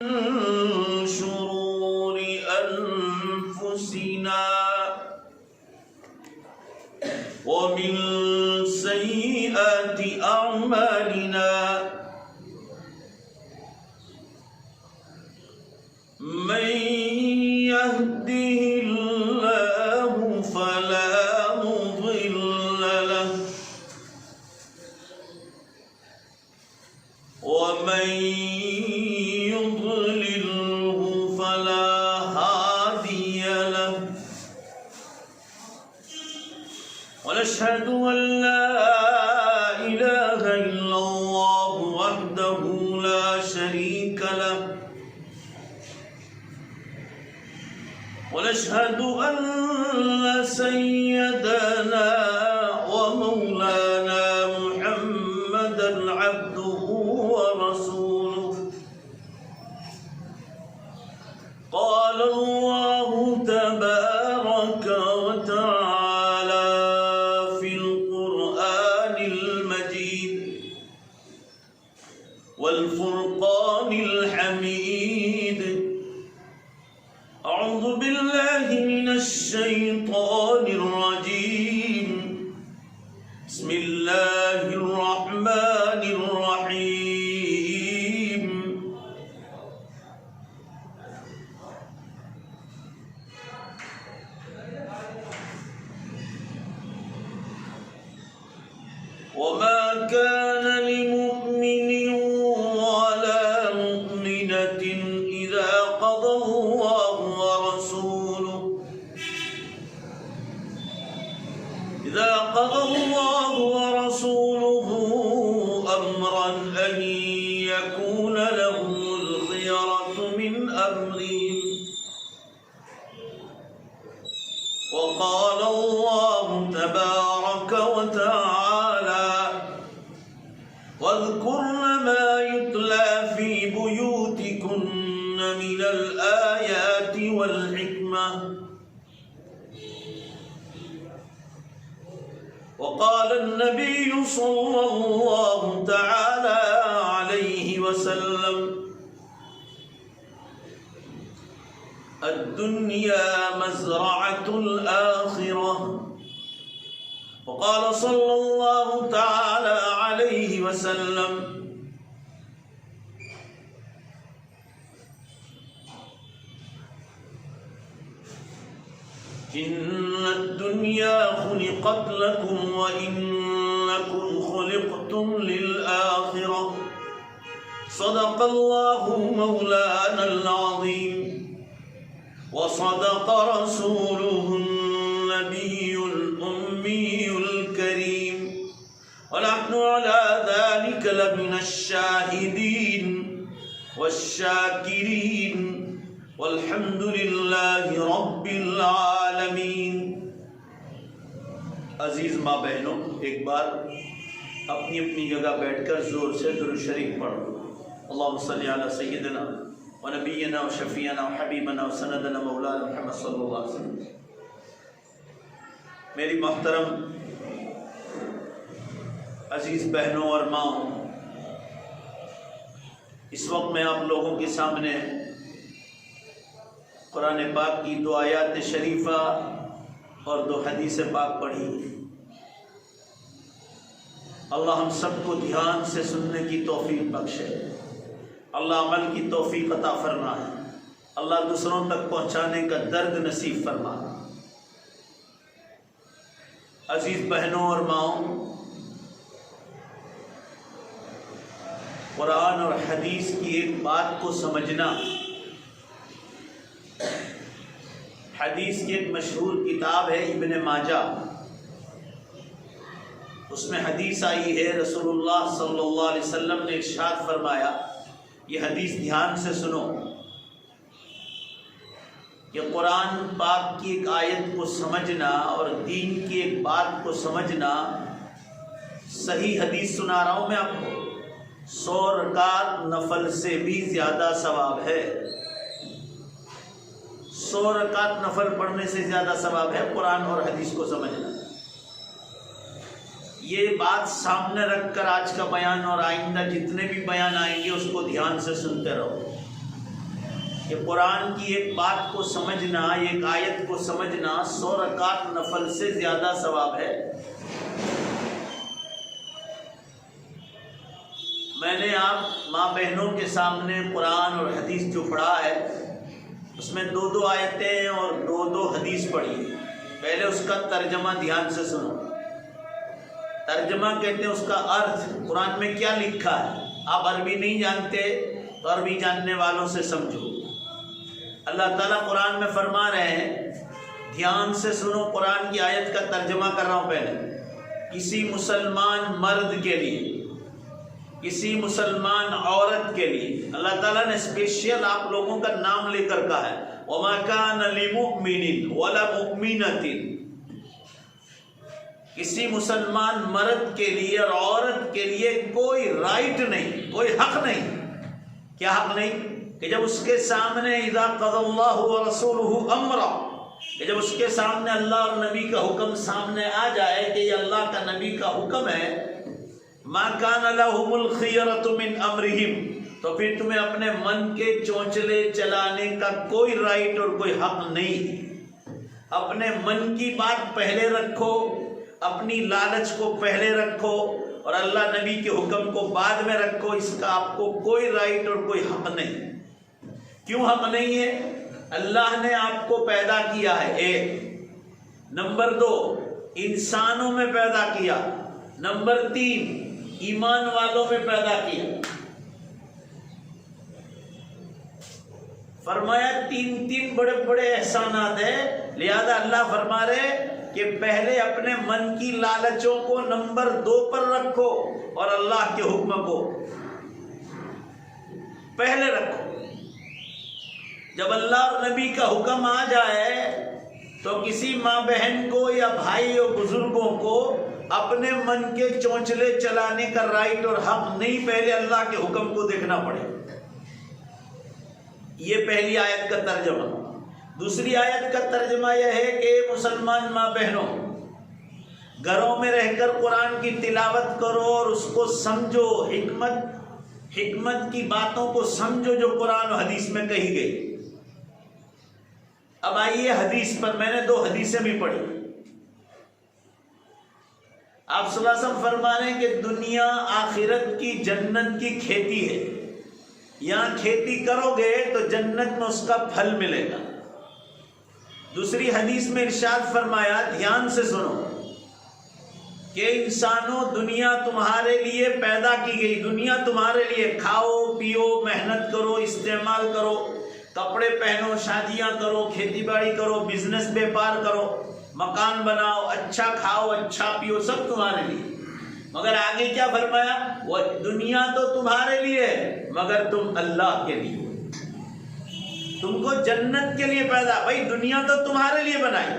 من شرور أنفسنا ومن سيئات أعمالنا من يهده الله فلا مضل له ومن يضلله فلا هادي له ونشهد أن لا إله إلا الله وحده لا شريك له ونشهد أن سيدنا ومولانا محمدا عبده ورسوله قال الله تبارك وتعالى في القرآن المجيد والفرقان الحميد أعوذ بالله من الشيطان الرجيم بسم الله الرحمن الرحيم وما كان لمؤمن ولا مؤمنة إذا قضى الله ورسوله أمرا أن يكون لهم الخيرة من أمرهم وقال الله تبارك وتعالى واذكرن ما يتلى في بيوتكن من الآيات والحكمة وقال النبي صلى الله تعالى عليه وسلم الدنيا مزرعة الآخرة وقال صلى الله تعالى عليه وسلم إن الدنيا خلقت لكم وإنكم خلقتم للآخرة صدق الله مولانا العظيم وصدق رسوله النبي الأمي الكريم ونحن على ذلك لمن الشاهدين والشاكرين والحمد للہ رب العالمین۔ عزیز ماں بہنوں، ایک بار اپنی اپنی جگہ بیٹھ کر زور سے درود شریف پڑھو۔ اللہم صلی علی سیدنا و نبینا و شفیعنا و حبیبنا و سندنا مولانا محمد صلی اللہ علیہ وسلم۔ میری محترم عزیز بہنوں اور ماں، اس وقت میں آپ لوگوں کے سامنے قرآن پاک کی 2 آیات شریفہ اور 2 حدیث پاک پڑھی۔ اللہ ہم سب کو دھیان سے سننے کی توفیق بخشے، اللہ عمل کی توفیق عطا فرمائے، اللہ دوسروں تک پہنچانے کا درد نصیب فرمائے۔ عزیز بہنوں اور ماؤں، قرآن اور حدیث کی ایک بات کو سمجھنا، حدیث کی ایک مشہور کتاب ہے ابن ماجہ، اس میں حدیث آئی ہے رسول اللہ صلی اللہ علیہ وسلم نے ارشاد فرمایا، یہ حدیث دھیان سے سنو، کہ قرآن پاک کی ایک آیت کو سمجھنا اور دین کی ایک بات کو سمجھنا، صحیح حدیث سنا رہا ہوں میں آپ کو، 100 رکعت نفل سے بھی زیادہ ثواب ہے۔ 100 رکعت نفل پڑھنے سے زیادہ ثواب ہے قرآن اور حدیث کو سمجھنا۔ یہ بات سامنے رکھ کر آج کا بیان اور آئندہ جتنے بھی بیان آئیں گے اس کو دھیان سے سنتے رہو۔ کہ قرآن کی ایک بات کو سمجھنا، ایک آیت کو سمجھنا 100 رکعت نفل سے زیادہ ثواب ہے۔ میں نے آپ ماں بہنوں کے سامنے قرآن اور حدیث جو پڑھا ہے اس میں 2 آیتیں اور 2 حدیث پڑھی۔ پہلے اس کا ترجمہ دھیان سے سنو۔ ترجمہ کہتے ہیں اس کا ارتھ، قرآن میں کیا لکھا ہے۔ آپ عربی نہیں جانتے تو عربی جاننے والوں سے سمجھو۔ اللہ تعالیٰ قرآن میں فرما رہے ہیں، دھیان سے سنو، قرآن کی آیت کا ترجمہ کر رہا ہوں۔ پہلے کسی مسلمان مرد کے لیے، کسی مسلمان عورت کے لیے اللہ تعالیٰ نے اسپیشل آپ لوگوں کا نام لے کر کہا ہے، وَمَا كَانَ لِمُؤْمِنٍ وَلَا مُؤْمِنَةٍ۔ کسی مسلمان مرد کے لیے اور عورت کے لیے کوئی رائٹ نہیں، کوئی حق نہیں۔ کیا حق نہیں؟ کہ جب اس کے سامنے اذا قضى اللہ ورسولہ امرا، کہ جب اس کے سامنے اللہ اور نبی کا حکم سامنے آ جائے کہ یہ اللہ کا نبی کا حکم ہے، ما کان لهم الخیرۃ من امرہم، تو پھر تمہیں اپنے من کے چونچلے چلانے کا کوئی رائٹ اور کوئی حق نہیں۔ اپنے من کی بات پہلے رکھو، اپنی لالچ کو پہلے رکھو اور اللہ نبی کے حکم کو بعد میں رکھو۔ اس کا آپ کو کوئی رائٹ اور کوئی حق نہیں۔ کیوں حق نہیں ہے؟ اللہ نے آپ کو پیدا کیا ہے، 1۔ نمبر 2، انسانوں میں پیدا کیا۔ نمبر 3، ایمان والوں میں پیدا کیا۔ فرمایا 3 بڑے بڑے احسانات ہیں، لہذا اللہ فرما رہے کہ پہلے اپنے من کی لالچوں کو نمبر 2 پر رکھو اور اللہ کے حکم کو پہلے رکھو۔ جب اللہ اور نبی کا حکم آ جائے تو کسی ماں بہن کو یا بھائی اور بزرگوں کو اپنے من کے چونچلے چلانے کا رائٹ اور حق نہیں، پہلے اللہ کے حکم کو دیکھنا پڑے۔ یہ پہلی آیت کا ترجمہ۔ دوسری آیت کا ترجمہ یہ ہے کہ مسلمان ماں بہنوں، گھروں میں رہ کر قرآن کی تلاوت کرو اور اس کو سمجھو، حکمت کی باتوں کو سمجھو جو قرآن و حدیث میں کہی گئی۔ اب آئیے حدیث پر، میں نے 2 حدیثیں بھی پڑھی۔ آپ صلی اللہ علیہ وسلم فرما رہے ہیں کہ دنیا آخرت کی جنت کی کھیتی ہے، یہاں کھیتی کرو گے تو جنت میں اس کا پھل ملے گا۔ دوسری حدیث میں ارشاد فرمایا، دھیان سے سنو، کہ انسانوں دنیا تمہارے لیے پیدا کی گئی، دنیا تمہارے لیے، کھاؤ پیو، محنت کرو، استعمال کرو، کپڑے پہنو، شادیاں کرو، کھیتی باڑی کرو، بزنس بیپار کرو، مکان بناؤ، اچھا کھاؤ اچھا پیو، سب تمہارے لیے۔ مگر آگے کیا فرمایا؟ وہ دنیا تو تمہارے لیے مگر تم اللہ کے لیے، تم کو جنت کے لیے پیدا، بھائی دنیا تو تمہارے لیے بنائی۔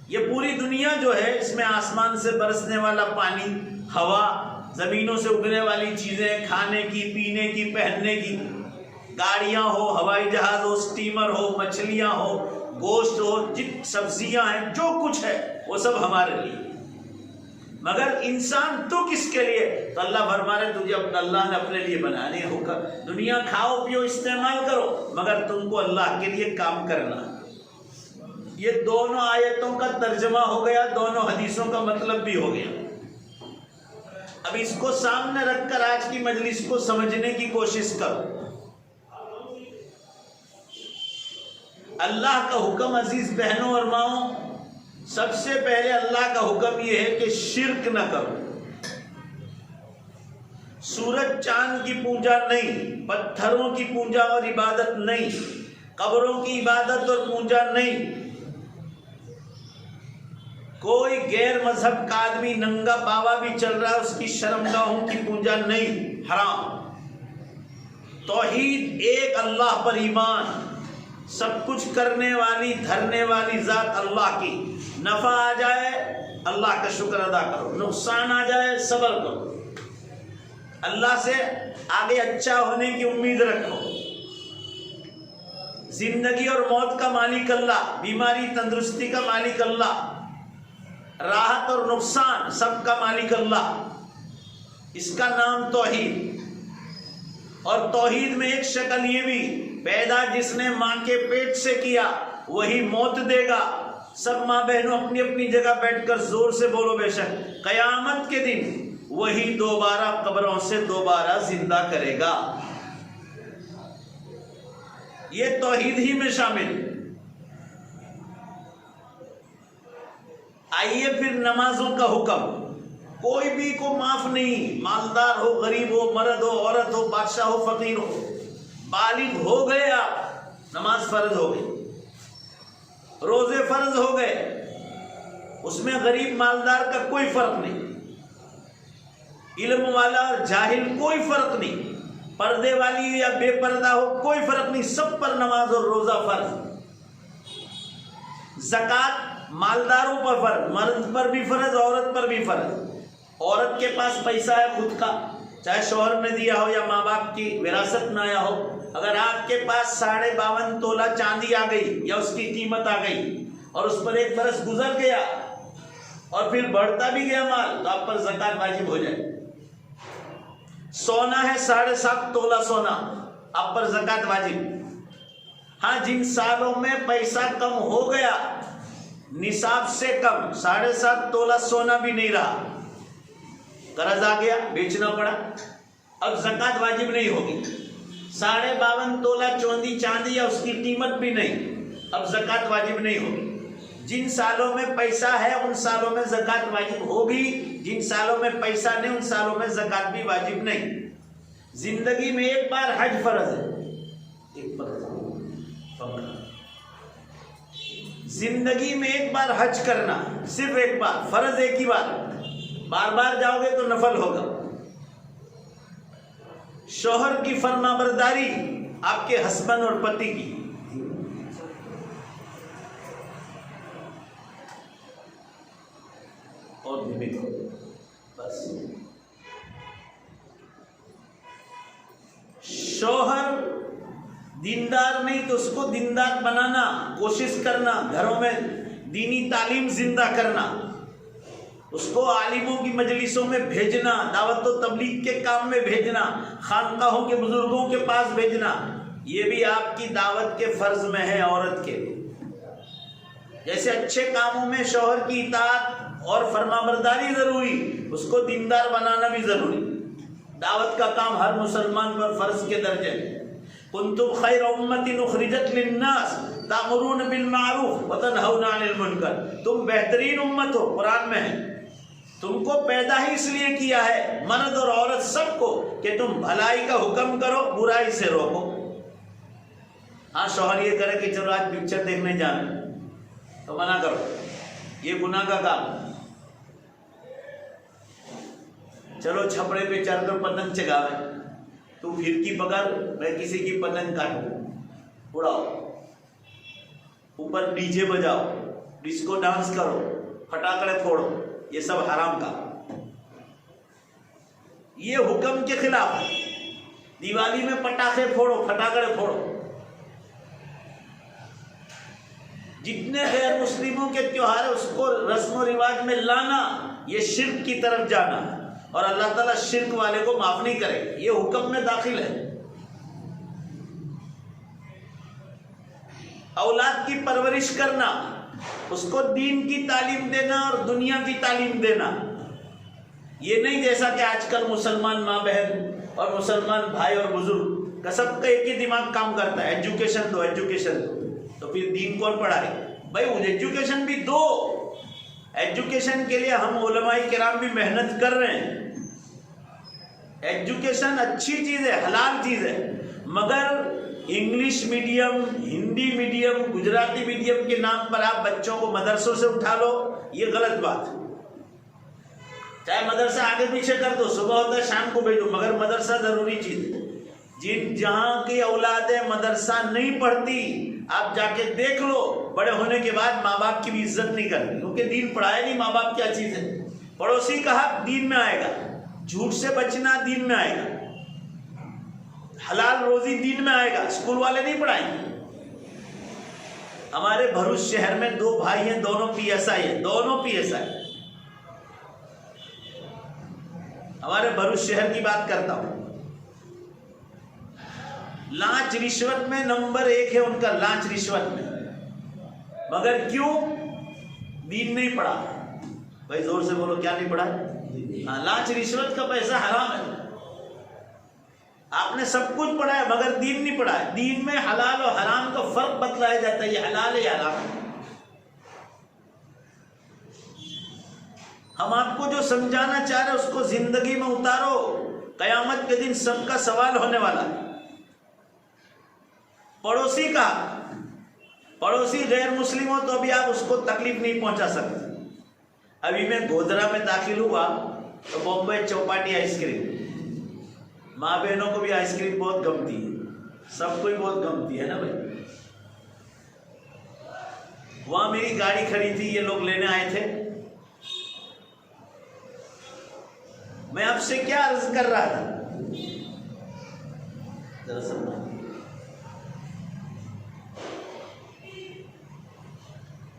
یہ پوری دنیا جو ہے، اس میں آسمان سے برسنے والا پانی، ہوا، زمینوں سے اگنے والی چیزیں، کھانے کی، پینے کی، پہننے کی، گاڑیاں ہو، ہوائی جہاز ہو، سٹیمر ہو، مچھلیاں ہو، گوشت ہو، سبزیاں ہیں، جو کچھ ہے وہ سب ہمارے لیے۔ مگر انسان تو کس کے لیے؟ تو اللہ فرما رہے تجھے اللہ نے اپنے لیے بنانے ہوگا۔ دنیا کھاؤ پیو استعمال کرو مگر تم کو اللہ کے لیے کام کرنا۔ یہ دونوں آیتوں کا ترجمہ ہو گیا، دونوں حدیثوں کا مطلب بھی ہو گیا۔ اب اس کو سامنے رکھ کر آج کی مجلس کو سمجھنے کی کوشش کرو۔ اللہ کا حکم عزیز بہنوں اور ماؤں، سب سے پہلے اللہ کا حکم یہ ہے کہ شرک نہ کرو۔ سورج چاند کی پوجا نہیں، پتھروں کی پوجا اور عبادت نہیں، قبروں کی عبادت اور پوجا نہیں، کوئی غیر مذہب کا آدمی ننگا باوا بھی چل رہا ہے اس کی شرمگاہوں کی پوجا نہیں، حرام۔ توحید، ایک اللہ پر ایمان، سب کچھ کرنے والی دھرنے والی ذات اللہ کی، نفع آ جائے اللہ کا شکر ادا کرو، نقصان آ جائے صبر کرو، اللہ سے آگے اچھا ہونے کی امید رکھو۔ زندگی اور موت کا مالک اللہ، بیماری تندرستی کا مالک اللہ، راحت اور نقصان سب کا مالک اللہ، اس کا نام توحید۔ اور توحید میں ایک شکل یہ بھی، پیدا جس نے ماں کے پیٹ سے کیا وہی موت دے گا۔ سب ماں بہنوں اپنی اپنی جگہ بیٹھ کر زور سے بولو بے شک، قیامت کے دن وہی دوبارہ قبروں سے دوبارہ زندہ کرے گا۔ یہ توحید ہی میں شامل۔ آئیے پھر نمازوں کا حکم، کوئی بھی کو معاف نہیں، مالدار ہو، غریب ہو، مرد ہو، عورت ہو، بادشاہ ہو، فقیر ہو، بالغ ہو گئے آپ، نماز فرض ہو گئی، روزے فرض ہو گئے، اس میں غریب مالدار کا کوئی فرق نہیں، علم والا اور جاہل کوئی فرق نہیں، پردے والی یا بے پردہ ہو کوئی فرق نہیں، سب پر نماز اور روزہ فرض۔ زکوٰۃ مالداروں پر فرض، مرد پر بھی فرض، عورت پر بھی فرض۔ عورت کے پاس پیسہ ہے خود کا، چاہے شوہر نے دیا ہو یا ماں باپ کی وراثت میں آیا ہو، اگر آپ کے پاس 52.5 تولہ چاندی آ گئی یا اس کی قیمت آ گئی اور اس پر 1 برس گزر گیا اور پھر بڑھتا بھی گیا مال، تو آپ پر زکوٰۃ واجب ہو جائے۔ سونا ہے 7.5 تولہ سونا، آپ پر زکوٰۃ واجب۔ ہاں، جن سالوں میں پیسہ کم ہو گیا، نصاب سے کم 7.5 تولہ سونا بھی نہیں رہا، قرض آ گیا، بیچنا پڑا، اب زکوٰۃ واجب نہیں ہوگی۔ 52.5 تولہ چاندی یا اس کی قیمت بھی نہیں، اب زکوٰۃ واجب نہیں ہوگی۔ جن سالوں میں پیسہ ہے ان سالوں میں زکوٰۃ واجب ہوگی، جن سالوں میں پیسہ نہیں ان سالوں میں زکوٰۃ بھی واجب نہیں۔ زندگی میں ایک بار حج فرض ہے، ایک بار زندگی میں ایک بار حج کرنا، صرف ایک بار، فرض ایک ہی بار، بار بار جاؤ گے تو نفل ہوگا۔ شوہر کی فرما برداری آپ کے ہسبینڈ اور پتی کی، اور بھی بس شوہر دیندار نہیں تو اس کو دیندار بنانا، کوشش کرنا، گھروں میں دینی تعلیم زندہ کرنا، اس کو عالموں کی مجلسوں میں بھیجنا، دعوت و تبلیغ کے کام میں بھیجنا، خانقاہوں کے بزرگوں کے پاس بھیجنا، یہ بھی آپ کی دعوت کے فرض میں ہے عورت کے۔ جیسے اچھے کاموں میں شوہر کی اطاعت اور فرما برداری ضروری، اس کو دیندار بنانا بھی ضروری۔ دعوت کا کام ہر مسلمان پر فرض کے درجے میں۔ کنتم خیر امت اخرجت للناس تأمرون بالمعروف وتنہون عن المنکر، تم بہترین امت ہو، قرآن میں ہے، تم کو پیدا ہی اس لیے کیا ہے، مرد اور عورت سب کو، کہ تم بھلائی کا حکم کرو، برائی سے روکو۔ ہاں، شوہر یہ کرے کہ چلو آج پکچر دیکھنے جانا، تو منع کرو، یہ گناہ کا کام۔ چلو چھپڑے پہ چڑھ کر پتنگ چگاوے، تو پھرکی پکڑ، میں کسی کی پتنگ کاٹوں، اڑاؤ، اوپر ڈی جے بجاؤ، ڈسکو ڈانس کرو، پٹاخے پھوڑو، یہ سب حرام کا، یہ حکم کے خلاف ہے۔ دیوالی میں پٹاخے پھوڑو، پٹاخے پھوڑو، جتنے غیر مسلموں کے تیوہار ہے اس کو رسم و رواج میں لانا، یہ شرک کی طرف جانا ہے، اور اللہ تعالیٰ شرک والے کو معاف نہیں کرے، یہ حکم میں داخل ہے۔ اولاد کی پرورش کرنا، اس کو دین کی تعلیم دینا اور دنیا کی تعلیم دینا، یہ نہیں جیسا کہ آج کل مسلمان ماں بہن اور مسلمان بھائی اور بزرگ کا سب کا ایک ہی دماغ کام کرتا ہے، ایجوکیشن دو، ایجوکیشن دو، تو پھر دین کون پڑھائے؟ بھائی ایجوکیشن بھی دو، ایجوکیشن کے لیے ہم علماء کرام بھی محنت کر رہے ہیں، ایجوکیشن اچھی چیز ہے، حلال چیز ہے، مگر English medium, Hindi medium, Gujarati medium کے نام پر آپ بچوں کو مدرسوں سے اٹھا لو، یہ غلط بات ہے۔ چاہے مدرسہ آگے پیچھے کر دو، صبح ہوتا ہے شام کو بھیجو، مگر مدرسہ ضروری چیز ہے۔ جہاں کی اولادیں مدرسہ نہیں پڑھتی، آپ جا کے دیکھ لو، بڑے ہونے کے بعد ماں باپ کی بھی عزت نہیں کرتی، کیونکہ دین پڑھایا نہیں، ماں باپ کیا چیز ہے، پڑوسی کا حق دین میں آئے گا، جھوٹ سے بچنا دین میں آئے گا، حلال روزی دین میں آئے گا، اسکول والے نہیں پڑھائیں گے۔ ہمارے بھروچ شہر میں 2 بھائی ہیں، دونوں پی ایس آئی ہیں، دونوں پی ایس آئی، ہمارے بھروچ شہر کی بات کرتا ہوں، لانچ رشوت میں نمبر 1 ہے ان کا، لانچ رشوت میں، مگر کیوں؟ دین نہیں پڑھا۔ بھائی زور سے بولو، کیا نہیں پڑھا ہے؟ ہاں، لانچ رشوت کا پیسہ حرام ہے۔ آپ نے سب کچھ پڑھا ہے مگر دین نہیں پڑھا ہے۔ دین میں حلال اور حرام کا فرق بتلایا جاتا ہے، یہ حلال ہے یا حرام ہے۔ ہم آپ کو جو سمجھانا چاہ رہے ہیں اس کو زندگی میں اتارو، قیامت کے دن سب کا سوال ہونے والا ہے۔ پڑوسی کا، پڑوسی غیر مسلم ہو تو ابھی آپ اس کو تکلیف نہیں پہنچا سکتے۔ ابھی میں گودرا میں داخل ہوا تو بمبئی چوپاٹی آئس کریم، ماں بہنوں کو بھی آئس کریم بہت گمتی ہے، سب کو ہی بہت گمتی ہے نا بھائی۔ وہاں میری گاڑی کھڑی تھی، یہ لوگ لینے آئے تھے۔ میں آپ سے کیا عرض کر رہا تھا؟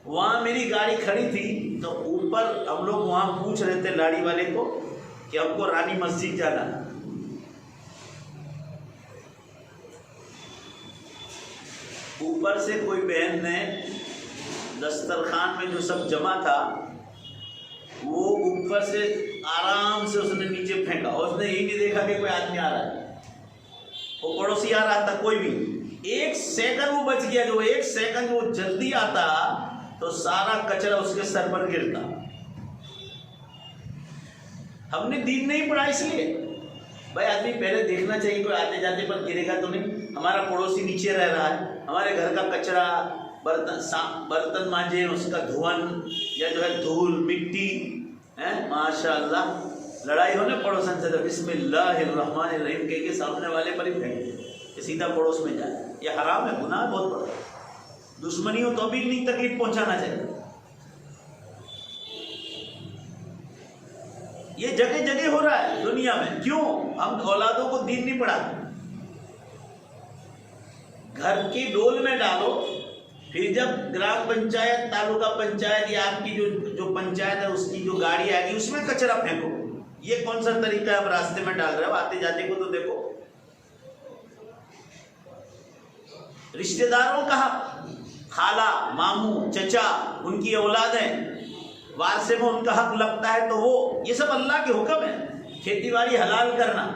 وہاں میری گاڑی کھڑی تھی تو اوپر ہم لوگ وہاں پوچھ رہے تھے لاڑی والے کو کہ ہم کو رانی مسجد جانا ہے۔ اوپر سے کوئی بہن نے دسترخوان میں جو سب جمع تھا وہ اوپر سے آرام سے اس نے نیچے پھینکا، اور اس نے یہی نہیں دیکھا کہ کوئی آدمی آ رہا ہے، وہ پڑوسی آ رہا تھا، کوئی بھی 1 سیکنڈ وہ بچ گیا۔ جو 1 سیکنڈ وہ جلدی آتا تو سارا کچرا اس کے سر پر گرتا۔ ہم نے دین نہیں پڑھا اس لیے۔ بھائی آدمی پہلے دیکھنا چاہیے کوئی آتے جاتے پر گرے گا تو نہیں، ہمارا پڑوسی نیچے رہ رہا ہے، ہمارے گھر کا کچرا، برتن مانجے اس کا دھون یا جو ہے دھول مٹی، ماشاء اللہ لڑائی ہونے پڑوسن سے تو بسم اللہ الرحمن الرحیم کہہ کے سامنے والے پر ہی پھینک کہ سیدھا پڑوس میں جائے۔ یہ حرام ہے، گناہ بہت بڑا۔ دشمنی ہو تو بھی نہیں تکلیف پہنچانا چاہیے۔ یہ جگہ جگہ ہو رہا ہے دنیا میں، کیوں؟ ہم اولادوں کو دین نہیں پڑھاتے۔ گھر کی ڈول میں ڈالو، پھر جب گرام پنچایت، تعلقہ پنچایت یا آپ کی جو پنچایت ہے اس کی جو گاڑی آئے گی اس میں کچرا پھینکو۔ یہ کون سا طریقہ ہے؟ آپ راستے میں ڈال رہے ہو، آتے جاتے کو تو دیکھو۔ رشتہ داروں کا حق، خالہ، ماموں، چچا، ان کی اولادیں، وارثے میں ان کا حق لگتا ہے تو وہ، یہ سب اللہ کے حکم ہے۔ کھیتی باڑی حلال کرنا،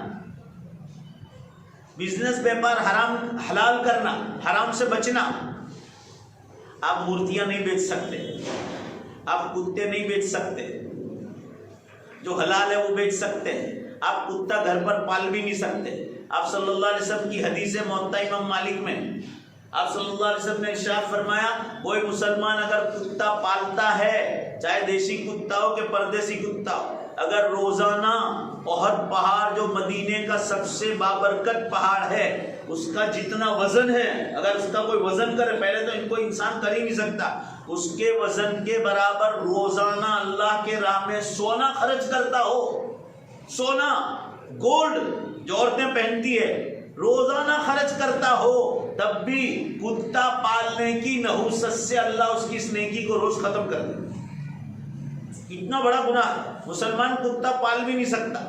بزنس بیپار حرام حلال کرنا، حرام سے بچنا۔ آپ مورتیاں نہیں بیچ سکتے، آپ کتے نہیں بیچ سکتے، جو حلال ہے وہ بیچ سکتے ہیں۔ آپ کتا گھر پر پال بھی نہیں سکتے۔ آپ صلی اللہ علیہ وسلم کی حدیث ہے موطا امام مالک میں، آپ صلی اللہ علیہ وسلم نے ارشاد فرمایا، کوئی مسلمان اگر کتا پالتا ہے، چاہے دیسی کتا ہو کہ پردیسی کتا ہو، اگر روزانہ احد پہاڑ جو مدینے کا سب سے بابرکت پہاڑ ہے اس کا جتنا وزن ہے، اگر اس کا کوئی وزن کرے، پہلے تو ان کو انسان کر ہی نہیں سکتا، اس کے وزن کے برابر روزانہ اللہ کے راہ میں سونا خرچ کرتا ہو، سونا گولڈ جو عورتیں پہنتی ہے روزانہ خرچ کرتا ہو، تب بھی کتا پالنے کی نحوست سے اللہ اس کی اس نیکی کو روز ختم کر دے۔ اتنا بڑا گناہ مسلمان کتا پال بھی نہیں سکتا۔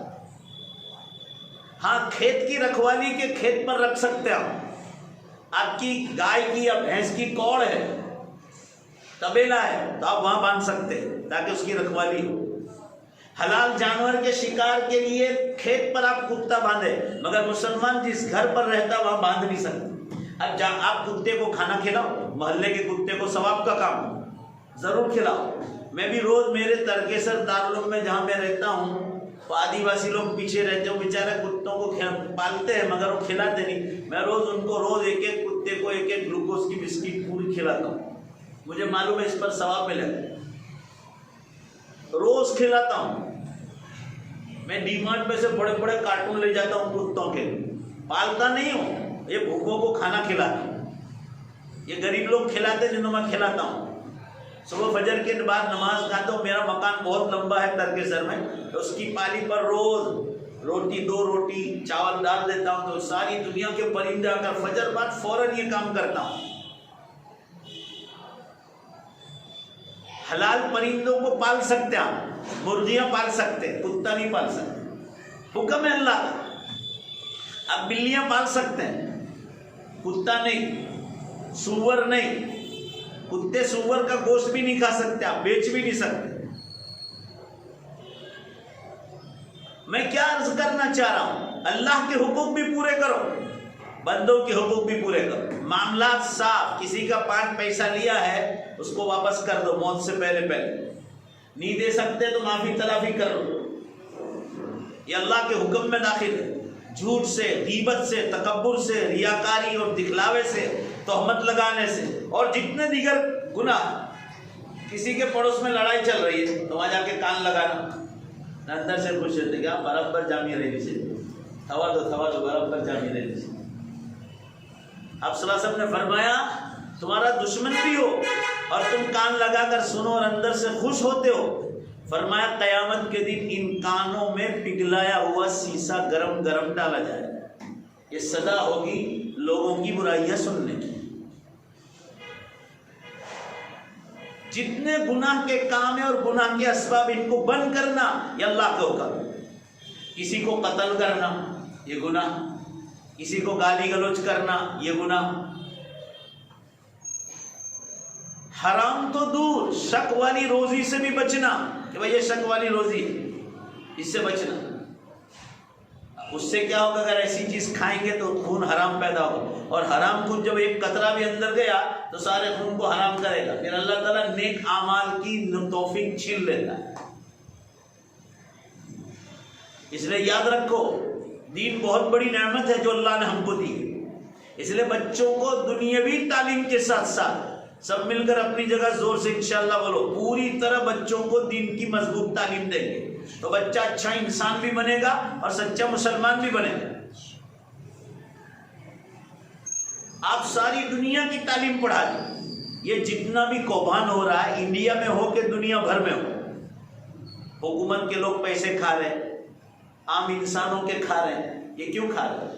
ہاں کھیت کی رکھوالی کے کھیت پر رکھ سکتے آپ، آپ کی گائے کی یا بھینس کی کوڑ ہے، تبیلا ہے تو آپ وہاں باندھ سکتے تاکہ اس کی رکھوالی ہو۔ حلال جانور کے شکار کے لیے کھیت پر آپ کتا باندھے، مگر مسلمان جس گھر پر رہتا وہاں باندھ نہیں سکتے۔ اب آپ کتے کو کھانا کھلاؤ، محلے کے کتے کو ثواب کا کام ضرور کھلاؤ۔ میں بھی روز میرے ترکیسر دارالعلوم میں جہاں میں رہتا ہوں، آدی واسی لوگ پیچھے رہتے ہیں، بیچارے کتوں کو پالتے ہیں مگر وہ کھلاتے نہیں۔ میں روز ان کو روز ایک ایک کتے کو ایک ایک گلوکوز کی بسکٹ پوری کھلاتا ہوں، مجھے معلوم ہے اس پر ثواب ملے گا، روز کھلاتا ہوں۔ میں ڈی مارٹ میں سے بڑے بڑے کارٹون لے جاتا ہوں کتوں کے، پالتا نہیں ہوں، یہ بھوکوں کو کھانا کھلاتا ہوں، یہ غریب لوگ کھلاتے جنہوں میں کھلاتا ہوں۔ صبح فجر کے بعد نماز کھاتا ہوں، میرا مکان بہت لمبا ہے ترکیسر میں، اس کی پالی پر روز روٹی 2 روٹی چاول ڈال دیتا ہوں، تو ساری دنیا کے پرندے آ کر فجر بعد فوراً یہ کام کرتا ہوں۔ حلال پرندوں کو پال سکتے ہیں آپ، مرغیاں پال سکتے ہیں، کتا نہیں پال سکتے، حکم ہے اللہ کا۔ آپ بلیاں پال سکتے ہیں، کتا نہیں، سور نہیں. کتے سور کا گوشت بھی نہیں کھا سکتے، آپ بیچ بھی نہیں سکتے. میں کیا عرض کرنا چاہ رہا ہوں؟ اللہ کے حقوق بھی پورے کرو، بندوں کے حقوق بھی پورے کرو. معاملات صاف. کسی کا 5 پیسہ لیا ہے اس کو واپس کر دو موت سے پہلے. نہیں دے سکتے تو معافی تلافی کر لو. یہ اللہ کے حکم میں داخل ہے. جھوٹ سے، غیبت سے، تکبر سے، ریاکاری اور دکھلاوے سے، تہمت لگانے سے، اور جتنے دیگر گناہ. کسی کے پڑوس میں لڑائی چل رہی ہے تو وہاں جا کے کان لگانا، اندر سے خوش ہوتے کیا برابر جامی رہی سے تھوا دو برابر جامی رہی سے. آپ صلی اللہ علیہ وسلم نے فرمایا تمہارا دشمن بھی ہو اور تم کان لگا کر سنو اور اندر سے خوش ہوتے ہو، فرمایا قیامت کے دن ان کانوں میں پگھلایا ہوا سیسا گرم گرم ڈالا جائے. یہ سزا ہوگی لوگوں کی برائیاں سننے کی. جتنے گناہ کے کام ہیں اور گناہ کے اسباب ان کو بند کرنا یہ اللہ کا حکم. کسی کو قتل کرنا یہ گناہ، کسی کو گالی گلوچ کرنا یہ گناہ. حرام تو دور، شک والی روزی سے بھی بچنا کہ بھئی یہ شک والی روزی ہے، اس سے بچنا. اس سے کیا ہوگا؟ اگر ایسی چیز کھائیں گے تو خون حرام پیدا ہوگا، اور حرام خون جب ایک قطرہ بھی اندر گیا تو سارے خون کو حرام کرے گا. پھر اللہ تعالیٰ نیک اعمال کی توفیق چھین لیتا ہے. اس لیے یاد رکھو دین بہت بڑی نعمت ہے جو اللہ نے ہم کو دی. اس لیے بچوں کو دنیاوی تعلیم کے ساتھ ساتھ سب مل کر اپنی جگہ زور سے انشاءاللہ بولو پوری طرح بچوں کو دین کی مضبوط تعلیم دیں گے تو بچہ اچھا انسان بھی بنے گا اور سچا مسلمان بھی بنے گا. آپ ساری دنیا کی تعلیم پڑھا دیں. یہ جتنا بھی کوبان ہو رہا ہے انڈیا میں ہو کہ دنیا بھر میں ہو، حکومت کے لوگ پیسے کھا رہے ہیں، عام انسانوں کے کھا رہے ہیں. یہ کیوں کھا رہے ہیں؟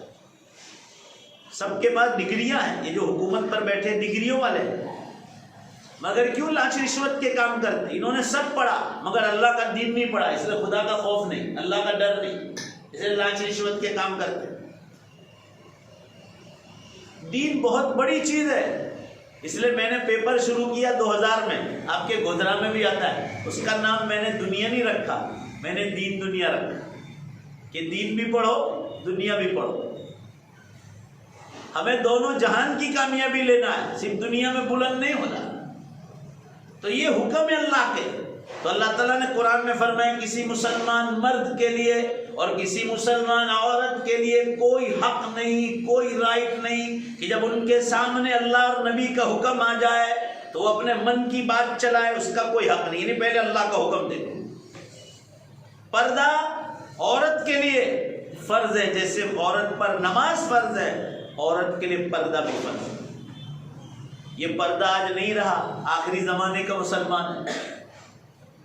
سب کے پاس ڈگریاں ہیں، یہ جو حکومت پر بیٹھے ڈگریوں والے ہیں، مگر کیوں لاچ رشوت کے کام کرتے ہیں؟ انہوں نے سب پڑھا مگر اللہ کا دین نہیں پڑھا، اس لیے خدا کا خوف نہیں، اللہ کا ڈر نہیں، اس لیے لاچ رشوت کے کام کرتے ہیں. دین بہت بڑی چیز ہے. اس لیے میں نے پیپر شروع کیا 2000 میں، آپ کے گودھرا میں بھی آتا ہے. اس کا نام میں نے دنیا نہیں رکھا، میں نے دین دنیا رکھا کہ دین بھی پڑھو دنیا بھی پڑھو. ہمیں دونوں جہان کی کامیابی لینا ہے، صرف دنیا میں بلند نہیں ہونا. تو یہ حکم ہے اللہ کے. تو اللہ تعالیٰ نے قرآن میں فرمایا کسی مسلمان مرد کے لیے اور کسی مسلمان عورت کے لیے کوئی حق نہیں، کوئی رائٹ نہیں کہ جب ان کے سامنے اللہ اور نبی کا حکم آ جائے تو وہ اپنے من کی بات چلائے. اس کا کوئی حق نہیں. یعنی پہلے اللہ کا حکم دے. پردہ عورت کے لیے فرض ہے، جیسے عورت پر نماز فرض ہے عورت کے لیے پردہ بھی فرض ہے. یہ پردہ آج نہیں رہا، آخری زمانے کا مسلمان ہے.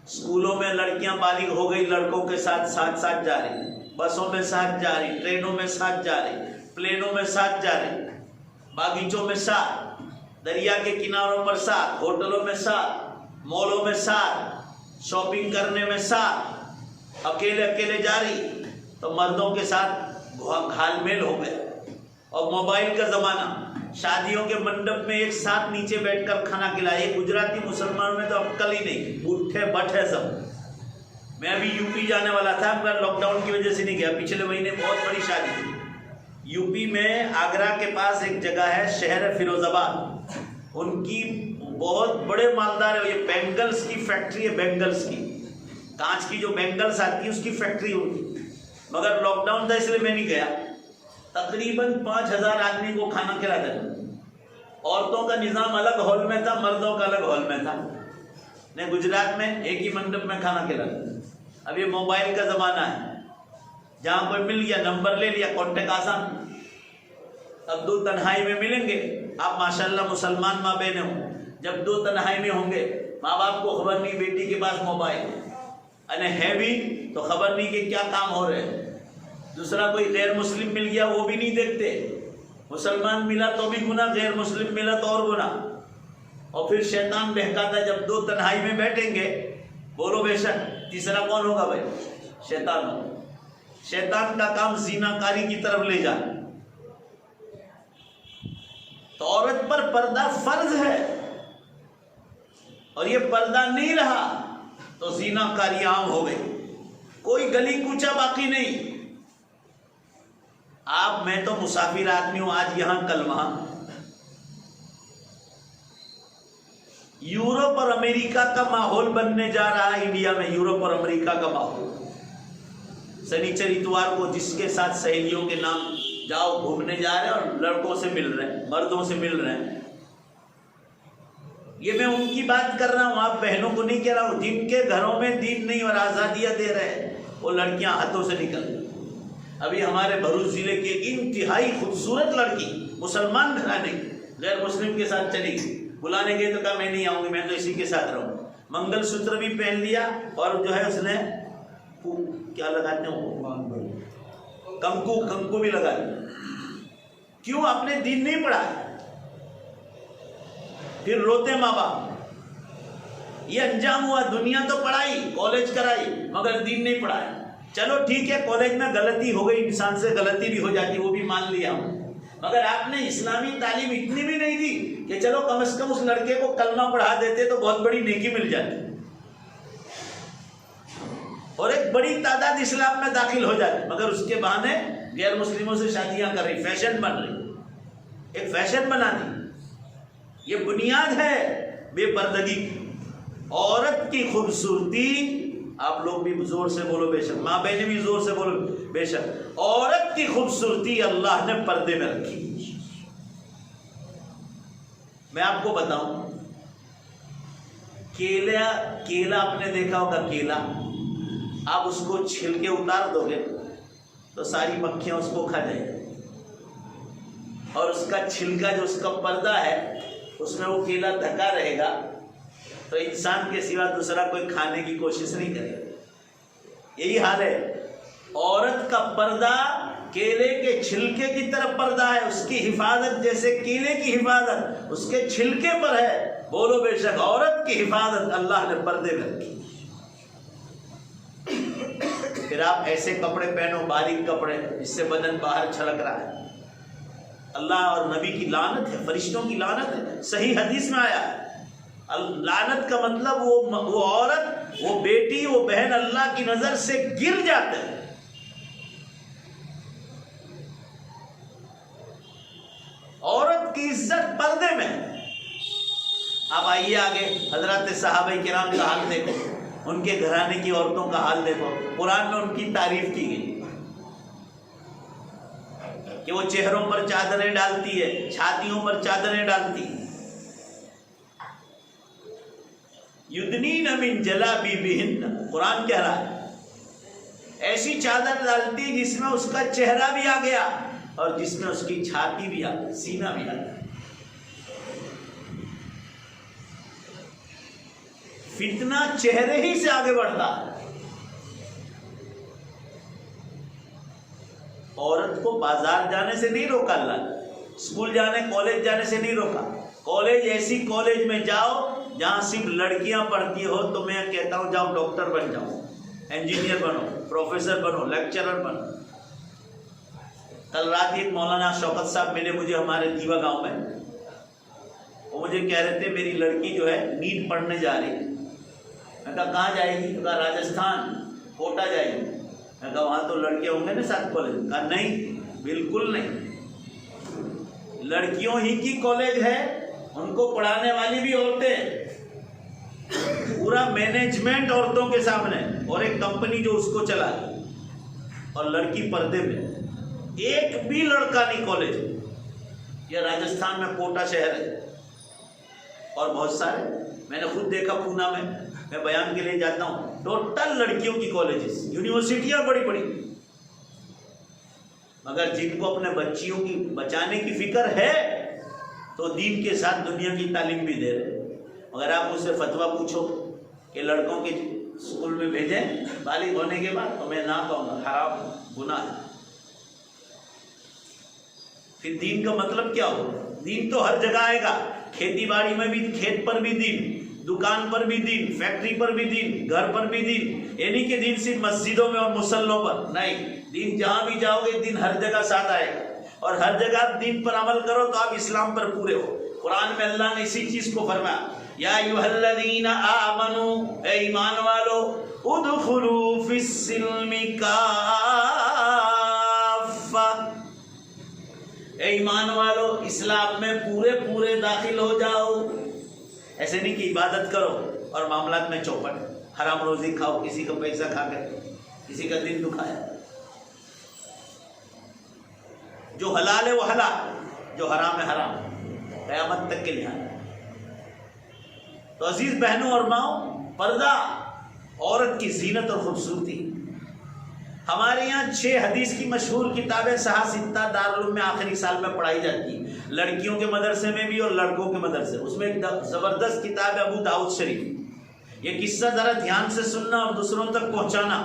اسکولوں میں لڑکیاں بالغ ہو گئی، لڑکوں کے ساتھ ساتھ جا رہی، بسوں میں ساتھ جا رہی، ٹرینوں میں ساتھ جا رہی، پلینوں میں ساتھ جا رہی، باغیچوں میں ساتھ، دریا کے کناروں پر ساتھ، ہوٹلوں میں ساتھ، مالوں میں ساتھ، شاپنگ کرنے میں ساتھ، اکیلے جا رہی. تو مردوں کے ساتھ گھال میل ہو گیا. اور موبائل کا زمانہ، شادیوں کے منڈپ میں ایک ساتھ نیچے بیٹھ کر کھانا کھلائے. گجراتی مسلمانوں میں تو عقل ہی نہیں، اٹھے بٹھے سب. میں ابھی یو پی جانے والا تھا مگر لاک ڈاؤن کی وجہ سے نہیں گیا. پچھلے مہینے بہت بڑی شادی تھی یو پی میں. آگرہ کے پاس ایک جگہ ہے شہر فیروز آباد، ان کی بہت بڑے مالدار ہے. یہ بینگلز کی فیکٹری ہے، بینگلز کی کانچ کی جو بینگلز آتی ہے اس کی فیکٹری ہوتی. مگر لاک ڈاؤن تھا اس لیے میں نہیں گیا. تقریباً 5000 آدمی کو کھانا کھلاتے تھے. عورتوں کا نظام الگ ہال میں تھا، مردوں کا الگ ہال میں تھا. نے گجرات میں ایک ہی منڈپ میں کھانا کھلاتے تھے. اب یہ موبائل کا زمانہ ہے، جہاں کوئی مل گیا نمبر لے لیا، کانٹیکٹ آسان. اب دو تنہائی میں ملیں گے. آپ ماشاءاللہ مسلمان ماں بہنیں ہوں، جب دو تنہائی میں ہوں گے ماں باپ کو خبر نہیں بیٹی کے پاس موبائل ہے بھی تو خبر نہیں کہ کیا کام ہو رہے ہیں. دوسرا کوئی غیر مسلم مل گیا وہ بھی نہیں دیکھتے. مسلمان ملا تو بھی گناہ، غیر مسلم ملا تو اور گناہ. اور پھر شیطان بہکاتا ہے جب دو تنہائی میں بیٹھیں گے بولو بے شک تیسرا کون ہوگا بھائی؟ شیطان ہوگا. شیطان کا کام زنا کاری کی طرف لے جانا. تو عورت پر پردہ فرض ہے، اور یہ پردہ نہیں رہا تو زنا کاری عام ہو گئی، کوئی گلی کوچہ باقی نہیں۔ آپ میں تو مسافر آدمی ہوں، آج یہاں کل وہاں، یورپ اور امریکہ کا ماحول بننے جا رہا ہے انڈیا میں، یورپ اور امریکہ کا ماحول۔ سنیچر اتوار کو جس کے ساتھ سہیلیوں کے نام جاؤ گھومنے جا رہے ہیں اور لڑکوں سے مل رہے ہیں، مردوں سے مل رہے ہیں۔ یہ میں ان کی بات کر رہا ہوں، آپ بہنوں کو نہیں کہہ رہا ہوں، جن کے گھروں میں دین نہیں اور آزادیاں دے رہے ہیں، وہ لڑکیاں ہاتھوں سے نکل رہی۔ ابھی ہمارے بھروچ ضلع کی انتہائی خوبصورت لڑکی مسلمان گھرانے کی غیر مسلم کے ساتھ چلی گئی، بلانے گئے تو کہا میں نہیں آؤں گی، میں تو اسی کے ساتھ رہوں۔ منگل سوتر بھی پہن لیا، اور جو ہے اس نے کیا لگاتے ہیں کنکو بھی لگا لیا۔ کیوں؟ آپ نے دین نہیں پڑھا۔ پھر روتے ماں باپ، یہ انجام ہوا۔ دنیا تو پڑھائی، کالج کرائی، مگر دین نہیں پڑھایا۔ چلو ٹھیک ہے، کالج میں غلطی ہو گئی، انسان سے غلطی بھی ہو جاتی، وہ بھی مان لیا ہوں، مگر آپ نے اسلامی تعلیم اتنی بھی نہیں دی کہ چلو کم از کم اس لڑکے کو کلمہ پڑھا دیتے تو بہت بڑی نیکی مل جاتی، اور ایک بڑی تعداد اسلام میں داخل ہو جاتی، مگر اس کے بہانے غیر مسلموں سے شادیاں کر رہی، فیشن بن رہی، ایک فیشن بنا دی۔ یہ بنیاد ہے بے پردگی کی۔ عورت کی خوبصورتی، آپ لوگ بھی زور سے بولو بے شک، ماں بہنیں بھی زور سے بولو بے شک، عورت کی خوبصورتی اللہ نے پردے میں رکھی۔ میں آپ کو بتاؤں، کیلا آپ نے دیکھا ہوگا، کیلا آپ اس کو چھلکے اتار دو گے تو ساری مکھیاں اس کو کھا جائیں گی، اور اس کا چھلکا جو اس کا پردہ ہے اس میں وہ کیلا ڈھکا رہے گا، تو انسان کے سوا دوسرا کوئی کھانے کی کوشش نہیں کرے گا۔ یہی حال ہے، عورت کا پردہ کیلے کے چھلکے کی طرف پردہ ہے، اس کی حفاظت جیسے کیلے کی حفاظت اس کے چھلکے پر ہے، بولو بے شک عورت کی حفاظت اللہ نے پردے میں رکھی۔ پھر آپ ایسے کپڑے پہنو، باریک کپڑے جس سے بدن باہر چھلک رہا ہے، اللہ اور نبی کی لعنت ہے، فرشتوں کی لعنت ہے، صحیح حدیث میں آیا ہے۔ لعنت کا مطلب وہ عورت، وہ بیٹی، وہ بہن اللہ کی نظر سے گر جاتے ہیں۔ عورت کی عزت پردے میں۔ اب آئیے آگے، حضرات صحابہ کرام کا حال دیکھو، ان کے گھرانے کی عورتوں کا حال دیکھو، قرآن میں ان کی تعریف کی گئی کہ وہ چہروں پر چادریں ڈالتی ہے، چھاتیوں پر چادریں ڈالتی ہے۔ یدنین من جلابیبہن، قرآن کہہ رہا ہے ایسی چادر ڈالتی جس میں اس کا چہرہ بھی آ گیا اور جس میں اس کی چھاتی بھی آ گئی، سینہ بھی آ گیا۔ فتنہ چہرے ہی سے آگے بڑھتا ہے۔ عورت کو بازار جانے سے نہیں روکا اللہ نے، اسکول جانے، کالج جانے سے نہیں روکا۔ کالج، ایسی کالج میں جاؤ جہاں صرف لڑکیاں پڑھتی ہو تو میں کہتا ہوں جاؤ ڈاکٹر بن جاؤ، انجینئر بنو، پروفیسر بنو، لیکچرر بنو۔ کل رات ایک مولانا شوکت صاحب ملے مجھے ہمارے دیوا گاؤں میں، وہ مجھے کہہ رہے تھے میری لڑکی جو ہے نیٹ پڑھنے جا رہی ہے۔ میں کہا کہاں جائے گی؟ کہا راجستھان، کوٹا جائے گی۔ میں کہا وہاں تو لڑکے ہوں گے نا ساتھ کالج؟ کہا نہیں، بالکل نہیں، لڑکیوں ہی کی کالج ہے، ان کو پڑھانے والی بھی عورتیں، پورا مینجمنٹ عورتوں کے سامنے، اور ایک کمپنی جو اس کو چلا، اور لڑکی پردے میں، ایک بھی لڑکا نہیں کالج۔ یہ راجستھان میں کوٹا شہر ہے، اور بہت سارے میں نے خود دیکھا پونا میں بیان کے لیے جاتا ہوں، ٹوٹل لڑکیوں کی کالجز، یونیورسٹیاں بڑی بڑی، مگر جن کو اپنے بچیوں کی بچانے کی فکر ہے تو دین کے ساتھ دنیا کی تعلیم بھی دے رہے۔ اگر آپ مجھ سے فتویٰ پوچھو کہ لڑکوں کے اسکول میں بھیجیں بالغ ہونے کے بعد، تو میں نہ کہوں گا، حرام، گناہ ہے۔ پھر دین کا مطلب کیا ہو؟ دین تو ہر جگہ آئے گا، کھیتی باڑی میں بھی، کھیت پر بھی دین، دکان پر بھی دین، فیکٹری پر بھی دین، گھر پر بھی دین۔ یہ نہیں کہ دین صرف مسجدوں میں اور مصلوں پر، نہیں، دین جہاں بھی جاؤ گے دین ہر جگہ ساتھ آئے گا۔ اور ہر جگہ آپ دین پر عمل کرو تو آپ اسلام پر پورے ہو۔ قرآن میں اللہ نے اسی چیز کو فرمایا، یا ایھا الذین آمنوا، اے ایمان والو، ادخلوا فی السلم کافہ، اے ایمان والو اسلام میں پورے داخل ہو جاؤ۔ ایسے نہیں کہ عبادت کرو اور معاملات میں چوپٹ، حرام روزی کھاؤ، کسی کا پیسہ کھا کر کسی کا دل دکھایا۔ جو حلال ہے وہ حلال، جو حرام ہے حرام، قیامت تک کے لیے۔ تو عزیز بہنوں اور ماؤں، پردہ عورت کی زینت اور خوبصورتی۔ ہمارے یہاں 6 حدیث کی مشہور کتابیں صحاح ستہ دارالعلوم میں آخری سال میں پڑھائی جاتی ہیں، لڑکیوں کے مدرسے میں بھی اور لڑکوں کے مدرسے۔ اس میں ایک زبردست کتاب ہے ابو داؤد شریف۔ یہ قصہ ذرا دھیان سے سننا اور دوسروں تک پہنچانا۔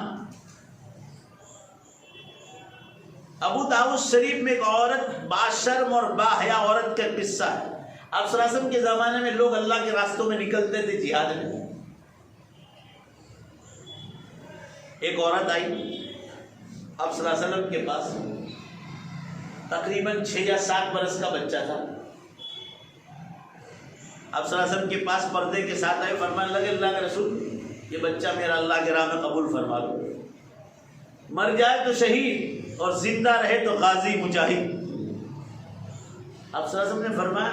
ابو داؤد شریف میں ایک عورت، باشرم اور باحیا عورت کا قصہ ہے۔ آپ صلی اللہ علیہ وسلم کے زمانے میں لوگ اللہ کے راستوں میں نکلتے تھے جہاد میں۔ ایک عورت آئی آپ صلی اللہ علیہ وسلم کے پاس، تقریباً 6 یا 7 برس کا بچہ تھا۔ آپ صلی اللہ علیہ وسلم کے پاس پردے کے ساتھ آئے، فرمانے لگے اللہ کے رسول یہ بچہ میرا اللہ کے راہ میں قبول فرما لو، مر جائے تو شہید اور زندہ رہے تو غازی مجاہد۔ آپ صلی اللہ علیہ وسلم نے فرمایا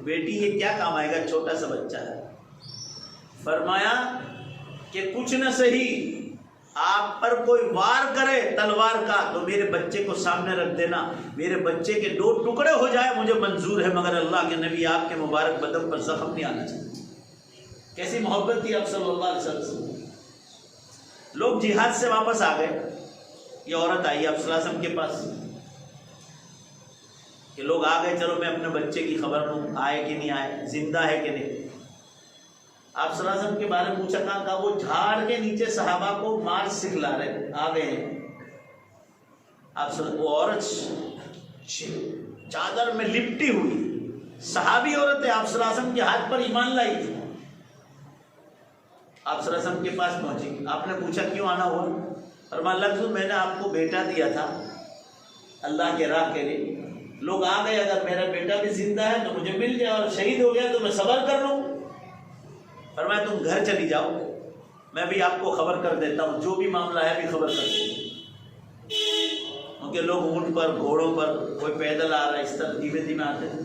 بیٹی یہ کیا کام آئے گا، چھوٹا سا بچہ ہے۔ فرمایا کہ کچھ نہ صحیح آپ پر کوئی وار کرے تلوار کا تو میرے بچے کو سامنے رکھ دینا، میرے بچے کے 2 ٹکڑے ہو جائے مجھے منظور ہے، مگر اللہ کے نبی آپ کے مبارک بدن پر زخم نہیں آنا چاہیے۔ کیسی محبت تھی آپ صلی اللہ علیہ وسلم۔ لوگ جہاد سے واپس آ گئے، یہ عورت آئی آپ صلی اللہ علیہ وسلم کے پاس کہ لوگ آ گئے، چلو میں اپنے بچے کی خبر لوں، آئے کہ نہیں آئے، زندہ ہے کہ نہیں۔ آپ صلی اللہ علیہ وسلم کے بارے میں پوچھا، کہا وہ جھاڑ کے نیچے صحابہ کو مارچ سکھلا رہے، آ گئے ہیں۔ آپ وہ عورت چادر میں لپٹی ہوئی صحابی عورت ہے، آپ صلی اللہ علیہ وسلم کے ہاتھ پر ایمان لائی تھی۔ آپ صلی اللہ علیہ وسلم کے پاس پہنچی، آپ نے پوچھا کیوں آنا ہوا؟ فرمایا اللہ کے رسول میں نے آپ کو بیٹا دیا تھا اللہ کے راہ کے لیے، لوگ آ گئے، اگر میرا بیٹا بھی زندہ ہے تو مجھے مل جائے، اور شہید ہو گیا تو میں صبر کر لوں۔ فرمایا تم گھر چلی جاؤ، میں بھی آپ کو خبر کر دیتا ہوں، جو بھی معاملہ ہے بھی خبر کر دیتا ہوں۔ کیونکہ لوگ اونٹ پر، گھوڑوں پر، کوئی پیدل آ رہا ہے، اس طرح دھیمے دھیمے آتے ہیں۔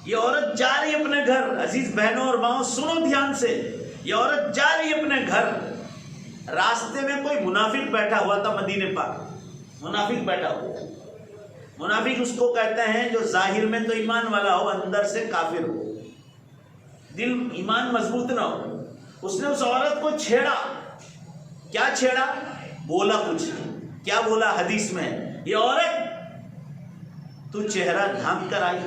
یہ عورت جا رہی اپنے گھر، عزیز بہنوں اور ماؤں سنو دھیان سے، یہ عورت جا رہی اپنے گھر، راستے میں کوئی منافق بیٹھا ہوا تھا، مدینے پاک منافق بیٹھا ہوا۔ منافق اس کو کہتے ہیں جو ظاہر میں تو ایمان والا ہو، اندر سے کافر ہو، دل ایمان مضبوط نہ ہو۔ اس نے اس عورت کو چھیڑا، کیا چھیڑا؟ بولا کچھ، کیا بولا؟ حدیث میں یہ عورت تو چہرہ ڈھانپ کر آئی،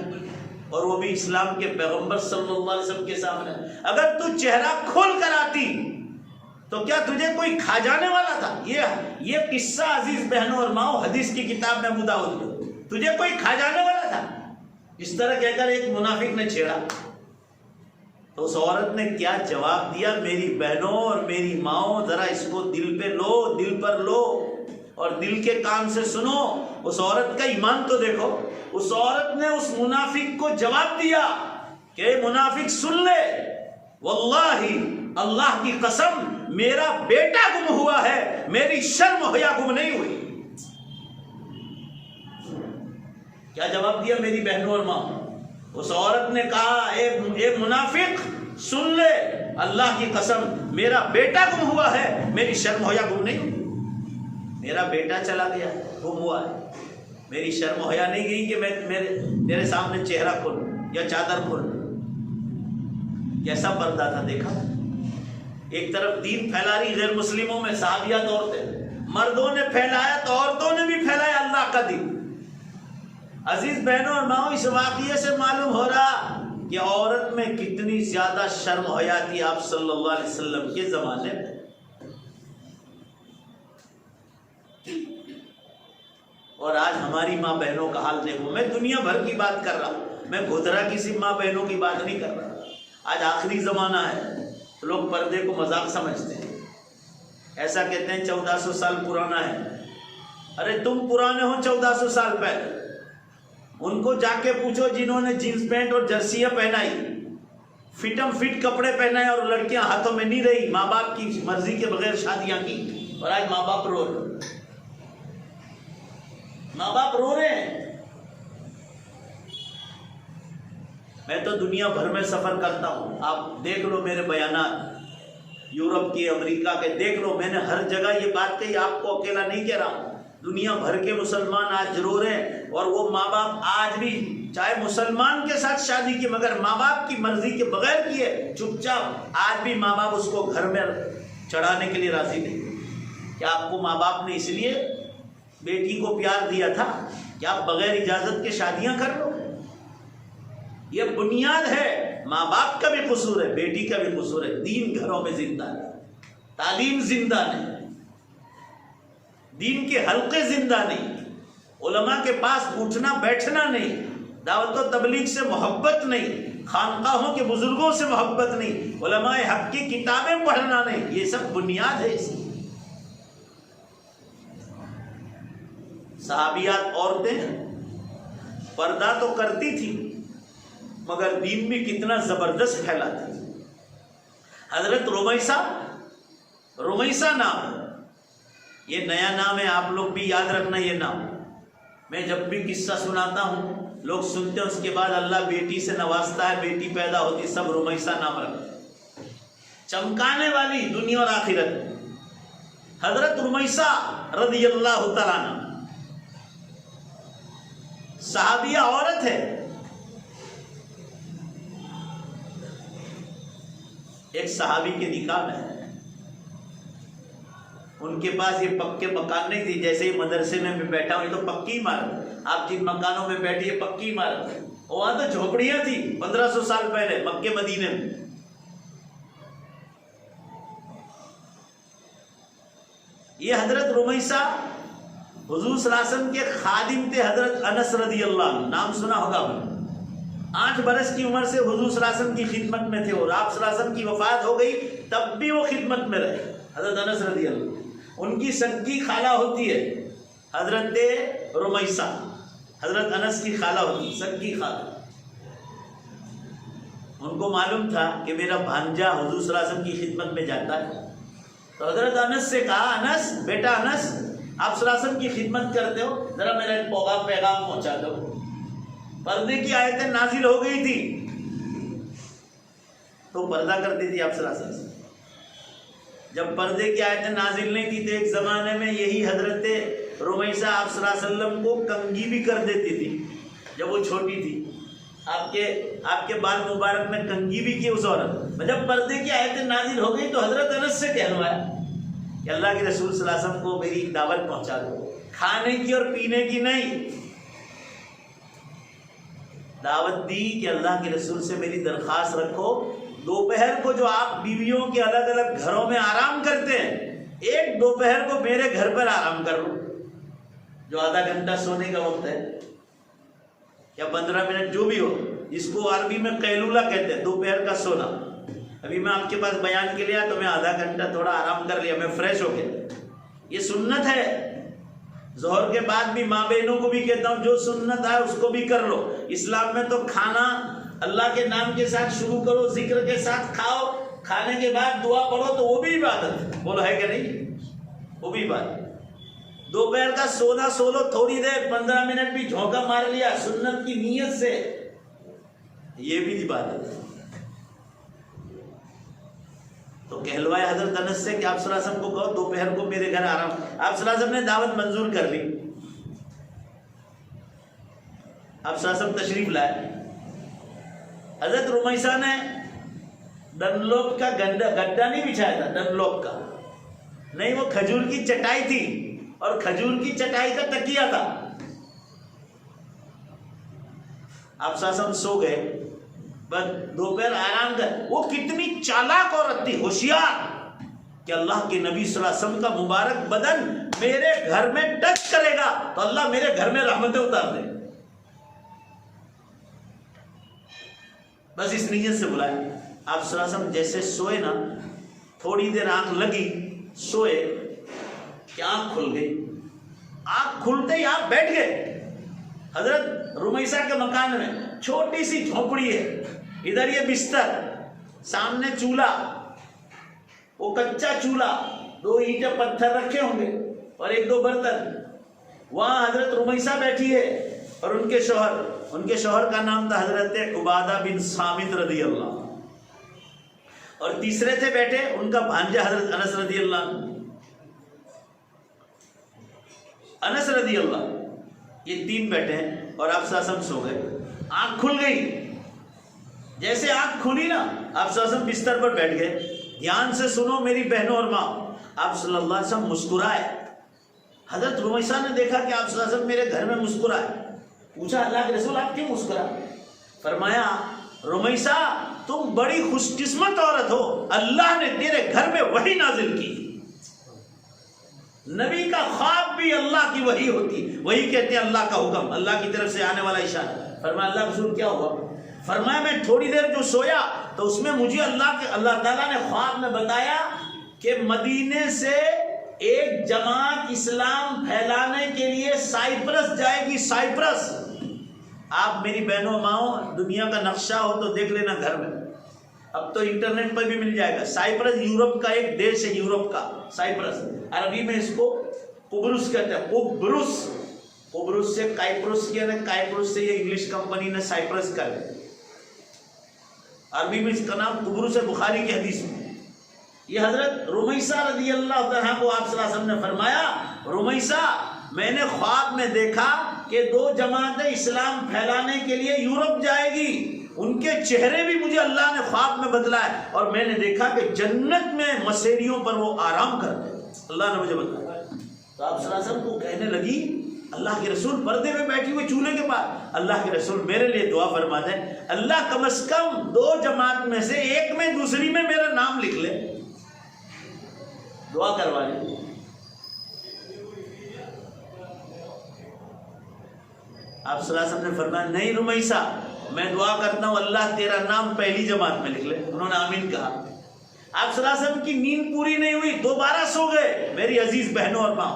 اور وہ بھی اسلام کے پیغمبر صلی اللہ علیہ وسلم کے سامنے، اگر تو چہرہ کھول کر آتی تو کیا تجھے کوئی کھا جانے والا تھا؟ یہ قصہ عزیز بہنوں اور ماؤں حدیث کی کتاب میں ابو داؤد میں، تجھے کوئی کھا جانے والا تھا؟ اس طرح کہہ کر ایک منافق نے چھیڑا۔ تو اس عورت نے کیا جواب دیا؟ میری بہنوں اور میری ماؤں ذرا اس کو دل پہ لو، دل پر لو اور دل کے کان سے سنو، اس عورت کا ایمان تو دیکھو۔ اس عورت نے اس منافق کو جواب دیا کہ منافق سن لے، واللہ اللہ کی قسم میرا بیٹا گم ہوا ہے، میری شرم حیا گم نہیں ہوئی۔ کیا جواب دیا میری بہنوں اور ماں؟ اس عورت نے کہا اے منافق سن لے، اللہ کی قسم میرا بیٹا گم ہوا ہے، میری شرم حیا گم نہیں ہوئی۔ میرا بیٹا چلا گیا، گم ہوا ہے، میری شرم حیا نہیں گئی کہ میں میرے سامنے چہرہ کھول یا چادر کھول۔ کیسا پردہ تھا دیکھا؟ ایک طرف دین پھیلا رہی غیر مسلموں میں صحابیات عورتیں، مردوں نے پھیلایا تو عورتوں نے بھی پھیلایا اللہ کا دین۔ عزیز بہنوں اور ماؤں، اس واقعے سے معلوم ہو رہا کہ عورت میں کتنی زیادہ شرم حیا تھی آپ صلی اللہ علیہ وسلم کے زمانے میں۔ اور آج ہماری ماں بہنوں کا حال دیکھو۔ میں دنیا بھر کی بات کر رہا ہوں، میں گودھرا کسی ماں بہنوں کی بات نہیں کر رہا۔ آج آخری زمانہ ہے، لوگ پردے کو مذاق سمجھتے ہیں، ایسا کہتے ہیں 1400 سال پرانا ہے، ارے تم پرانے ہو 1400 سال پہلے، ان کو جا کے پوچھو جنہوں نے جینس پینٹ اور جرسیاں پہنائی، فٹم فٹ کپڑے پہنائے اور لڑکیاں ہاتھوں میں نہیں رہی، ماں باپ کی مرضی کے بغیر شادیاں کی، اور آج ماں باپ رو رہے، ماں باپ رو رہے ہیں۔ میں تو دنیا بھر میں سفر کرتا ہوں، آپ دیکھ لو میرے بیانات، یورپ کے، امریکہ کے، دیکھ لو، میں نے ہر جگہ یہ بات کہی، آپ کو اکیلا نہیں کہہ رہا ہوں۔ دنیا بھر کے مسلمان آج رو رہے ہیں، اور وہ ماں باپ آج بھی چاہے مسلمان کے ساتھ شادی کی مگر ماں باپ کی مرضی کے بغیر کیے، چپ چاپ، آج بھی ماں باپ اس کو گھر میں چڑھانے کے لیے راضی نہیں۔ کیا آپ کو ماں باپ نے اس لیے بیٹی کو پیار دیا تھا کہ آپ بغیر اجازت کے شادیاں کر لو؟ یہ بنیاد ہے، ماں باپ کا بھی قصور ہے، بیٹی کا بھی قصور ہے۔ دین گھروں میں زندہ ہے، تعلیم زندہ نہیں، دین کے حلقے زندہ نہیں، علماء کے پاس اٹھنا بیٹھنا نہیں، دعوت و تبلیغ سے محبت نہیں، خانقاہوں کے بزرگوں سے محبت نہیں، علماء حق کی کتابیں پڑھنا نہیں، یہ سب بنیاد ہے اس کی۔ صحابیات عورتیں پردہ تو کرتی تھی مگر دین بھی کتنا زبردست پھیلاتی تھی۔ حضرت رمیسہ نام ہے، یہ نیا نام ہے، آپ لوگ بھی یاد رکھنا یہ نام۔ میں جب بھی قصہ سناتا ہوں لوگ سنتے ہیں، اس کے بعد اللہ بیٹی سے نوازتا ہے، بیٹی پیدا ہوتی، سب رمیسہ نام رکھتے، چمکانے والی دنیا اور آخرت میں۔ حضرت رمیسہ رضی اللہ تعالیٰ عنہ صحابیہ عورت ہے، ایک صحابی کے نکاح میں، ان کے پاس یہ پکے مکان نہیں تھی، جیسے ہی مدرسے میں بیٹھا ہوں یہ تو پکی عمارت، آپ جن مکانوں میں بیٹھے یہ پکی عمارت، وہاں تو جھوپڑیاں تھیں 1500 سال پہلے مکے مدینے میں۔ یہ حضرت رمیسہ حضور صلی اللہ علیہ وسلم کے خادم تھے، حضرت انس رضی اللہ عنہ، نام سنا ہوگا آپ نے۔ 8 برس کی عمر سے حضور صلی اللہ علیہ وسلم کی خدمت میں تھے، اور آپ صلی اللہ علیہ وسلم کی وفات ہو گئی تب بھی وہ خدمت میں رہے، حضرت انس رضی اللہ عنہ۔ ان کی سگی خالہ ہوتی ہے حضرت رمیسہ، حضرت انس کی خالہ ہوتی ہے، سگی خالہ۔ ان کو معلوم تھا کہ میرا بھانجا حضور صلی اللہ علیہ وسلم کی خدمت میں جاتا ہے، تو حضرت انس سے کہا، انس بیٹا انس، آپ صلی اللہ علیہ وسلم کی خدمت کرتے ہو، ذرا میرا ایک پیغام پہنچا دو۔ پردے کی آیتیں نازل ہو گئی تھی تو پردہ کرتی تھی آپ صلی اللہ علیہ وسلم۔ جب پردے کی آیتیں نازل نہیں تھی تو ایک زمانے میں یہی حضرت رمیسہ آپ صلی اللہ علیہ وسلم کو کنگھی بھی کر دیتی تھی جب وہ چھوٹی تھی، آپ کے بال مبارک میں کنگھی بھی کی اس عورت۔ جب پردے کی آیتیں نازل ہو گئی تو حضرت انس سے کہلوایا کہ اللہ کے رسول صلی اللہ علیہ وسلم کو میری دعوت پہنچا دو، کھانے کی اور پینے کی نہیں، دعوت دی کہ اللہ کے رسول سے میری درخواست رکھو، دوپہر کو جو آپ بیویوں کے الگ الگ گھروں میں آرام کرتے ہیں، ایک دوپہر کو میرے گھر پر آرام کر لو، جو آدھا گھنٹہ سونے کا وقت ہے یا 15 منٹ جو بھی ہو، جس کو عربی میں قیلولہ کہتے ہیں، دوپہر کا سونا۔ ابھی میں آپ کے پاس بیان کے لیے آیا تو میں آدھا گھنٹہ تھوڑا آرام کر لیا، میں فریش ہو گیا، یہ سنت ہے۔ ظہر کے بعد بھی ماں بہنوں کو بھی کہتا ہوں جو سنت ہے اس کو بھی کر لو۔ اسلام میں تو کھانا اللہ کے نام کے ساتھ شروع کرو، ذکر کے ساتھ کھاؤ، کھانے کے بعد دعا پڑھو، تو وہ بھی عبادت ہے، بولو ہے کہ نہیں؟ وہ بھی عبادت۔ دوپہر کا سونا سو لو، تھوڑی دیر 15 منٹ بھی جھونکا مار لیا سنت کی نیت سے، یہ بھی عبادت ہے۔ تو کہلوائے حضرت انس سے کہ آپ صلی اللہ علیہ وسلم کو کہو دوپہر کو میرے گھر آرام۔ آپ صلی اللہ علیہ وسلم نے دعوت منظور کر لی، آپ صلی اللہ علیہ وسلم تشریف لائے۔ حضرت رمیسہ نے ڈنلوپ کا گڈا نہیں بچھایا تھا، ڈنلوپ کا نہیں، وہ کھجور کی چٹائی تھی اور کھجور کی چٹائی کا تکیہ تھا۔ آپ صلی اللہ علیہ وسلم سو گئے، بس دوپہر آرام کر۔ وہ کتنی چالاک عورت تھی، ہوشیار، کہ اللہ کے نبی صلی اللہ علیہ وسلم کا مبارک بدن میرے گھر میں ٹچ کرے گا تو اللہ میرے گھر میں رحمتیں اتار دے، بس اس نیت سے بلائے۔ آپ صلی اللہ علیہ وسلم جیسے سوئے نا، تھوڑی دیر آنکھ لگی، سوئے کہ آنکھ کھل گئی، آنکھ کھلتے ہی آپ بیٹھ گئے. حضرت رمیسہ کے مکان میں چھوٹی سی جھونپڑی ہے, ادھر یہ بستر, سامنے چولہا, وہ کچا چولہا, 2 اینٹیں پتھر رکھے ہوں گے اور 1-2 برتن. وہاں حضرت رمیسہ بیٹھی ہے اور ان کے شوہر کا نام تھا حضرت عبادہ بن صامت رضی اللہ, اور تیسرے تھے بیٹھے ان کا بھانجا حضرت انس رضی اللہ. انس رضی اللہ, یہ 3 بیٹھے ہیں اور آپ صلی اللہ علیہ وسلم سو گئے. آنکھ کھل گئی, جیسے آنکھ کھلی نا آپ صلی اللہ علیہ وسلم بستر پر بیٹھ گئے. دھیان سے سنو میری بہنوں اور ماں, آپ صلی اللہ علیہ وسلم مسکرائے. حضرت رمیسہ نے دیکھا کہ آپ صلی اللہ علیہ وسلم میرے گھر میں مسکرائے. پوچھا اللہ کے رسول آپ کیوں مسکرائے؟ فرمایا رمیسہ تم بڑی خوش قسمت عورت ہو, اللہ نے تیرے گھر میں وحی نازل کی. نبی کا خواب بھی اللہ کی وحی ہوتی, وہی کہتے ہیں اللہ کا حکم, اللہ کی طرف سے آنے والا اشارہ. فرمایا اللہ رسول کیا ہوا؟ فرمایا میں تھوڑی دیر جو سویا تو اس میں مجھے اللہ تعالیٰ نے خواب میں بتایا کہ مدینے سے ایک جماعت اسلام پھیلانے کے لیے سائپرس جائے گی. سائپرس, آپ میری بہنوں ماؤں دنیا کا نقشہ ہو تو دیکھ لینا گھر میں, اب تو انٹرنیٹ پر بھی مل جائے گا. سائپرس یورپ کا ایک دیش ہے, یورپ کا سائپرس, عربی میں اس کو قبرص کہتے ہیں. قبرص سے کائپرس کیا نا, کائپرس سے یہ انگلش کمپنی نے سائپرس کر دیا. عربی میں اس کا نام قبرص ہے, بخاری کی حدیث میں. یہ حضرت رمیسہ رضی اللہ عنہ کو آپ صلی اللہ علیہ وسلم نے فرمایا رمیسہ میں نے خواب میں دیکھا کہ 2 جماعتیں اسلام پھیلانے کے لیے یورپ جائے گی, ان کے چہرے بھی مجھے اللہ نے خواب میں بدلائے اور میں نے دیکھا کہ جنت میں مسیریوں پر وہ آرام کرتے ہیں. اللہ نے مجھے بتایا. تو آپ صلی اللہ علیہ وسلم کو کہنے لگی اللہ کے رسول پردے میں بیٹھی ہوئی چولہے کے پاس, اللہ کے رسول میرے لیے دعا فرما دیں, اللہ کم از کم 2 جماعت میں سے ایک میں دوسری میں میرا نام لکھ لے, دعا کروا لیں. آپ صلی اللہ علیہ وسلم نے فرمایا نہیں رمیسہ میں دعا کرتا ہوں اللہ تیرا نام پہلی جماعت میں لکھ لے. انہوں نے آمین کہا. آپ صلی اللہ علیہ وسلم کی نیند پوری نہیں ہوئی, دوبارہ سو گئے. میری عزیز بہنوں اور ماں,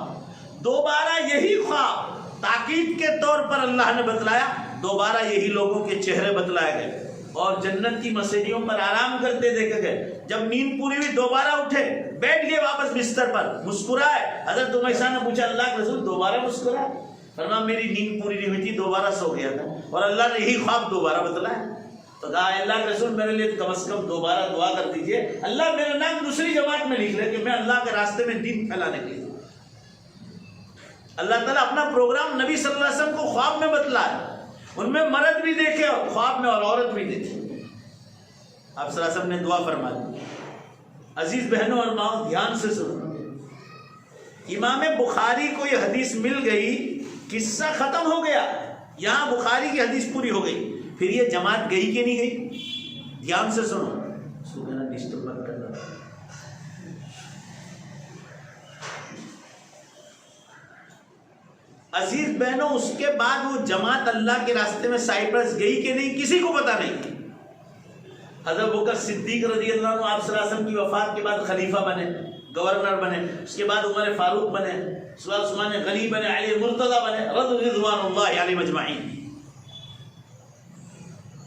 دوبارہ یہی خواب تاکید کے طور پر اللہ نے بتلایا, دوبارہ یہی لوگوں کے چہرے بتلائے گئے اور جنت کی مسیریوں پر آرام کرتے دیکھے گئے. جب نیند پوری ہوئی دوبارہ اٹھے, بیٹھ گئے واپس بستر پر, مسکرائے. حضرت رمیسہ نے پوچھا اللہ کے رسول دوبارہ مسکرائے؟ فرمایا میری نیند پوری نہیں ہوئی تھی, دوبارہ سو گیا تھا اور اللہ نے یہی خواب دوبارہ بتلایا. تو کہا اللہ کے رسول میرے لیے کم از کم دوبارہ دعا کر دیجئے, اللہ میرا نام دوسری جماعت میں لکھ لے کہ میں اللہ کے راستے میں دین پھیلانے کے لیے. اللہ تعالیٰ اپنا پروگرام نبی صلی اللہ علیہ وسلم کو خواب میں بتلایا, ان میں مرد بھی دیکھے اور خواب میں اور عورت بھی دیکھے. آپ صلی اللہ علیہ وسلم نے دعا فرما دی. عزیز بہنوں اور ماں دھیان سے سنو, امام بخاری کو یہ حدیث مل گئی, قصہ ختم ہو گیا, یہاں بخاری کی حدیث پوری ہو گئی. پھر یہ جماعت گئی کہ نہیں گئی؟ دھیان سے سنو, ڈسٹرب مت کرنا. عزیز بہنوں اس کے بعد وہ جماعت اللہ کے راستے میں سائپرس گئی کہ نہیں کسی کو پتا نہیں. حضرت بکر صدیق رضی اللہ عنہ آپ صلی اللہ علیہ وسلم کی وفات کے بعد خلیفہ بنے, گورنر بنے, اس کے بعد عمر فاروق بنے, اس کے بعد عثمان غنی بنے, علی مرتضی بنے, رضوان اللہ علیہ مجمعین.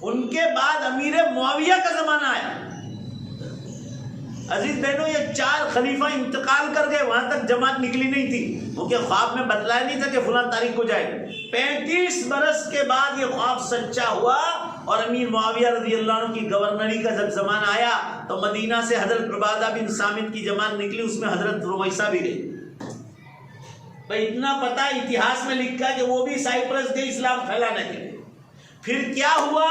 ان کے بعد امیر معاویہ کا زمانہ آیا. عزیز بہنوں یہ 4 خلیفہ انتقال کر گئے, وہاں تک جماعت نکلی نہیں تھی کیونکہ خواب میں بتلایا نہیں تھا کہ فلاں تاریخ کو جائے گی. 35 برس کے بعد یہ خواب سچا ہوا اور امیر معاویہ رضی اللہ عنہ کی گورنری کا جب زمانہ آیا تو مدینہ سے حضرت عبادہ بن صامت کی جماعت نکلی, اس میں حضرت رمیسہ بھی گئی. بھائی اتنا پتا اتہاس میں لکھا کہ وہ بھی سائپرس گئی اسلام پھیلانے کے لیے. پھر کیا ہوا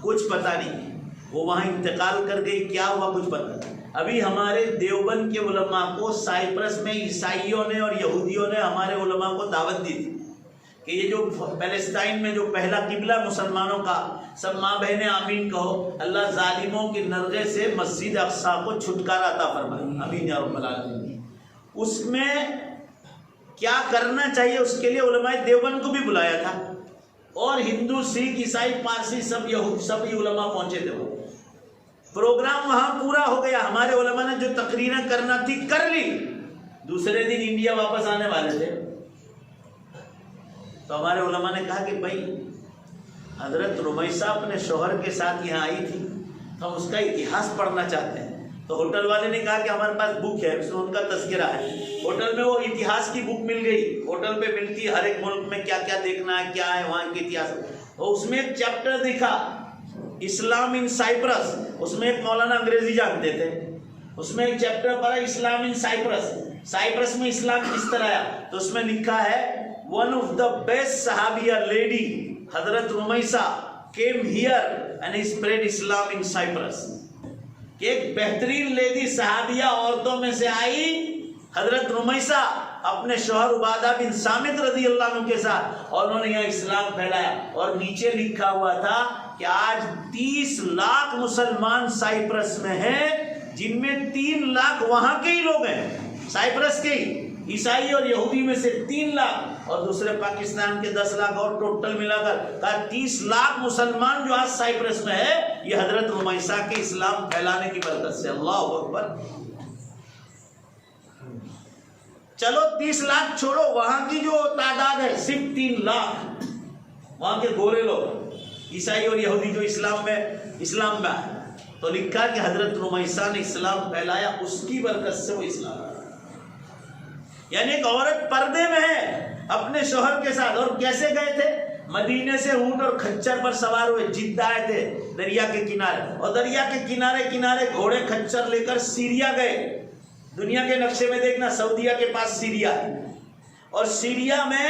کچھ پتا نہیں, وہ وہاں انتقال کر گئی, کیا ہوا کچھ پتا نہیں. ابھی ہمارے دیوبند کے علماء کو سائپرس میں عیسائیوں نے اور یہودیوں نے ہمارے علماء کو دعوت دی تھی کہ یہ جو پیلسٹائن میں جو پہلا قبلہ مسلمانوں کا, سب ماں بہنیں آمین کہو, اللہ ظالموں کے نرغے سے مسجد اقصی کو چھٹکارا عطا فرمائے, آمین یا رب العالمین. اس میں کیا کرنا چاہیے اس کے لیے علماء دیوبند کو بھی بلایا تھا, اور ہندو سکھ عیسائی پارسی سب یہود سب علماء پہنچے تھے. وہ پروگرام وہاں پورا ہو گیا, ہمارے علماء نے جو تقریریں کرنا تھی کر لی. دوسرے دن انڈیا واپس آنے والے تھے, تو ہمارے علماء نے کہا کہ بھائی حضرت رمیسہ اپنے شوہر کے ساتھ یہاں آئی تھی، تو ہم اس کا اتہاس پڑھنا چاہتے ہیں۔ تو ہوٹل والے نے کہا کہ ہمارے پاس بک ہے، اس میں ان کا تذکرہ ہے۔ ہوٹل میں وہ اتہاس کی بک مل گئی، ہوٹل پہ ملتی ہے ہر ایک ملک میں کیا کیا دیکھنا ہے، کیا ہے وہاں کے اتہاس۔ تو اس میں ایک چیپٹر دکھا اسلام ان سائپرس، اس میں ایک مولانا انگریزی جانتے تھے، اس میں ایک چیپٹر پڑھا اسلام ان سائپرس، سائپرس میں اسلام کس طرح آیا۔ تو اس میں لکھا ہے ون آف دا بیسٹ صحابیہ لیڈی حضرت Rumaisa came here and he spread Islam in Cyprus، کہ ایک بہترین لیڈی صحابیہ عورتوں میں سے آئی حضرت رمیسہ اپنے شوہر عبادہ بن صامت رضی اللہ عنہ کے ساتھ، اور انہوں نے یہاں اسلام پھیلایا۔ اور نیچے لکھا ہوا تھا کہ آج 30 لاکھ مسلمان سائپرس میں ہیں، جن میں 3 لاکھ وہاں کے ہی لوگ ہیں، سائپرس کے ہی عیسائی اور یہودی میں سے 3 لاکھ، اور دوسرے پاکستان کے 10 لاکھ اور ٹوٹل ملا کر کہا 30 لاکھ مسلمان جو آج سائپرس میں ہے، یہ حضرت رمیسہ کے اسلام پھیلانے کی برکت سے۔ اللہ اکبر۔ چلو 30 لاکھ چھوڑو، وہاں کی جو تعداد ہے صرف 3 لاکھ وہاں کے گورے لوگ عیسائی اور یہودی جو اسلام میں آئے۔ تو لکھا کہ حضرت رمیسہ نے اسلام پھیلایا، اس کی برکت سے وہ اسلام آیا۔ یعنی ایک عورت پردے میں ہے اپنے شوہر کے ساتھ، اور کیسے گئے تھے؟ مدینے سے اونٹ اور کھچر پر سوار ہوئے، جدہ آئے تھے دریا کے کنارے، اور دریا کے کنارے کنارے گھوڑے کھچر لے کر سیریا گئے۔ دنیا کے نقشے میں دیکھنا، سعودیہ کے پاس سیریا ہے، اور سیریا میں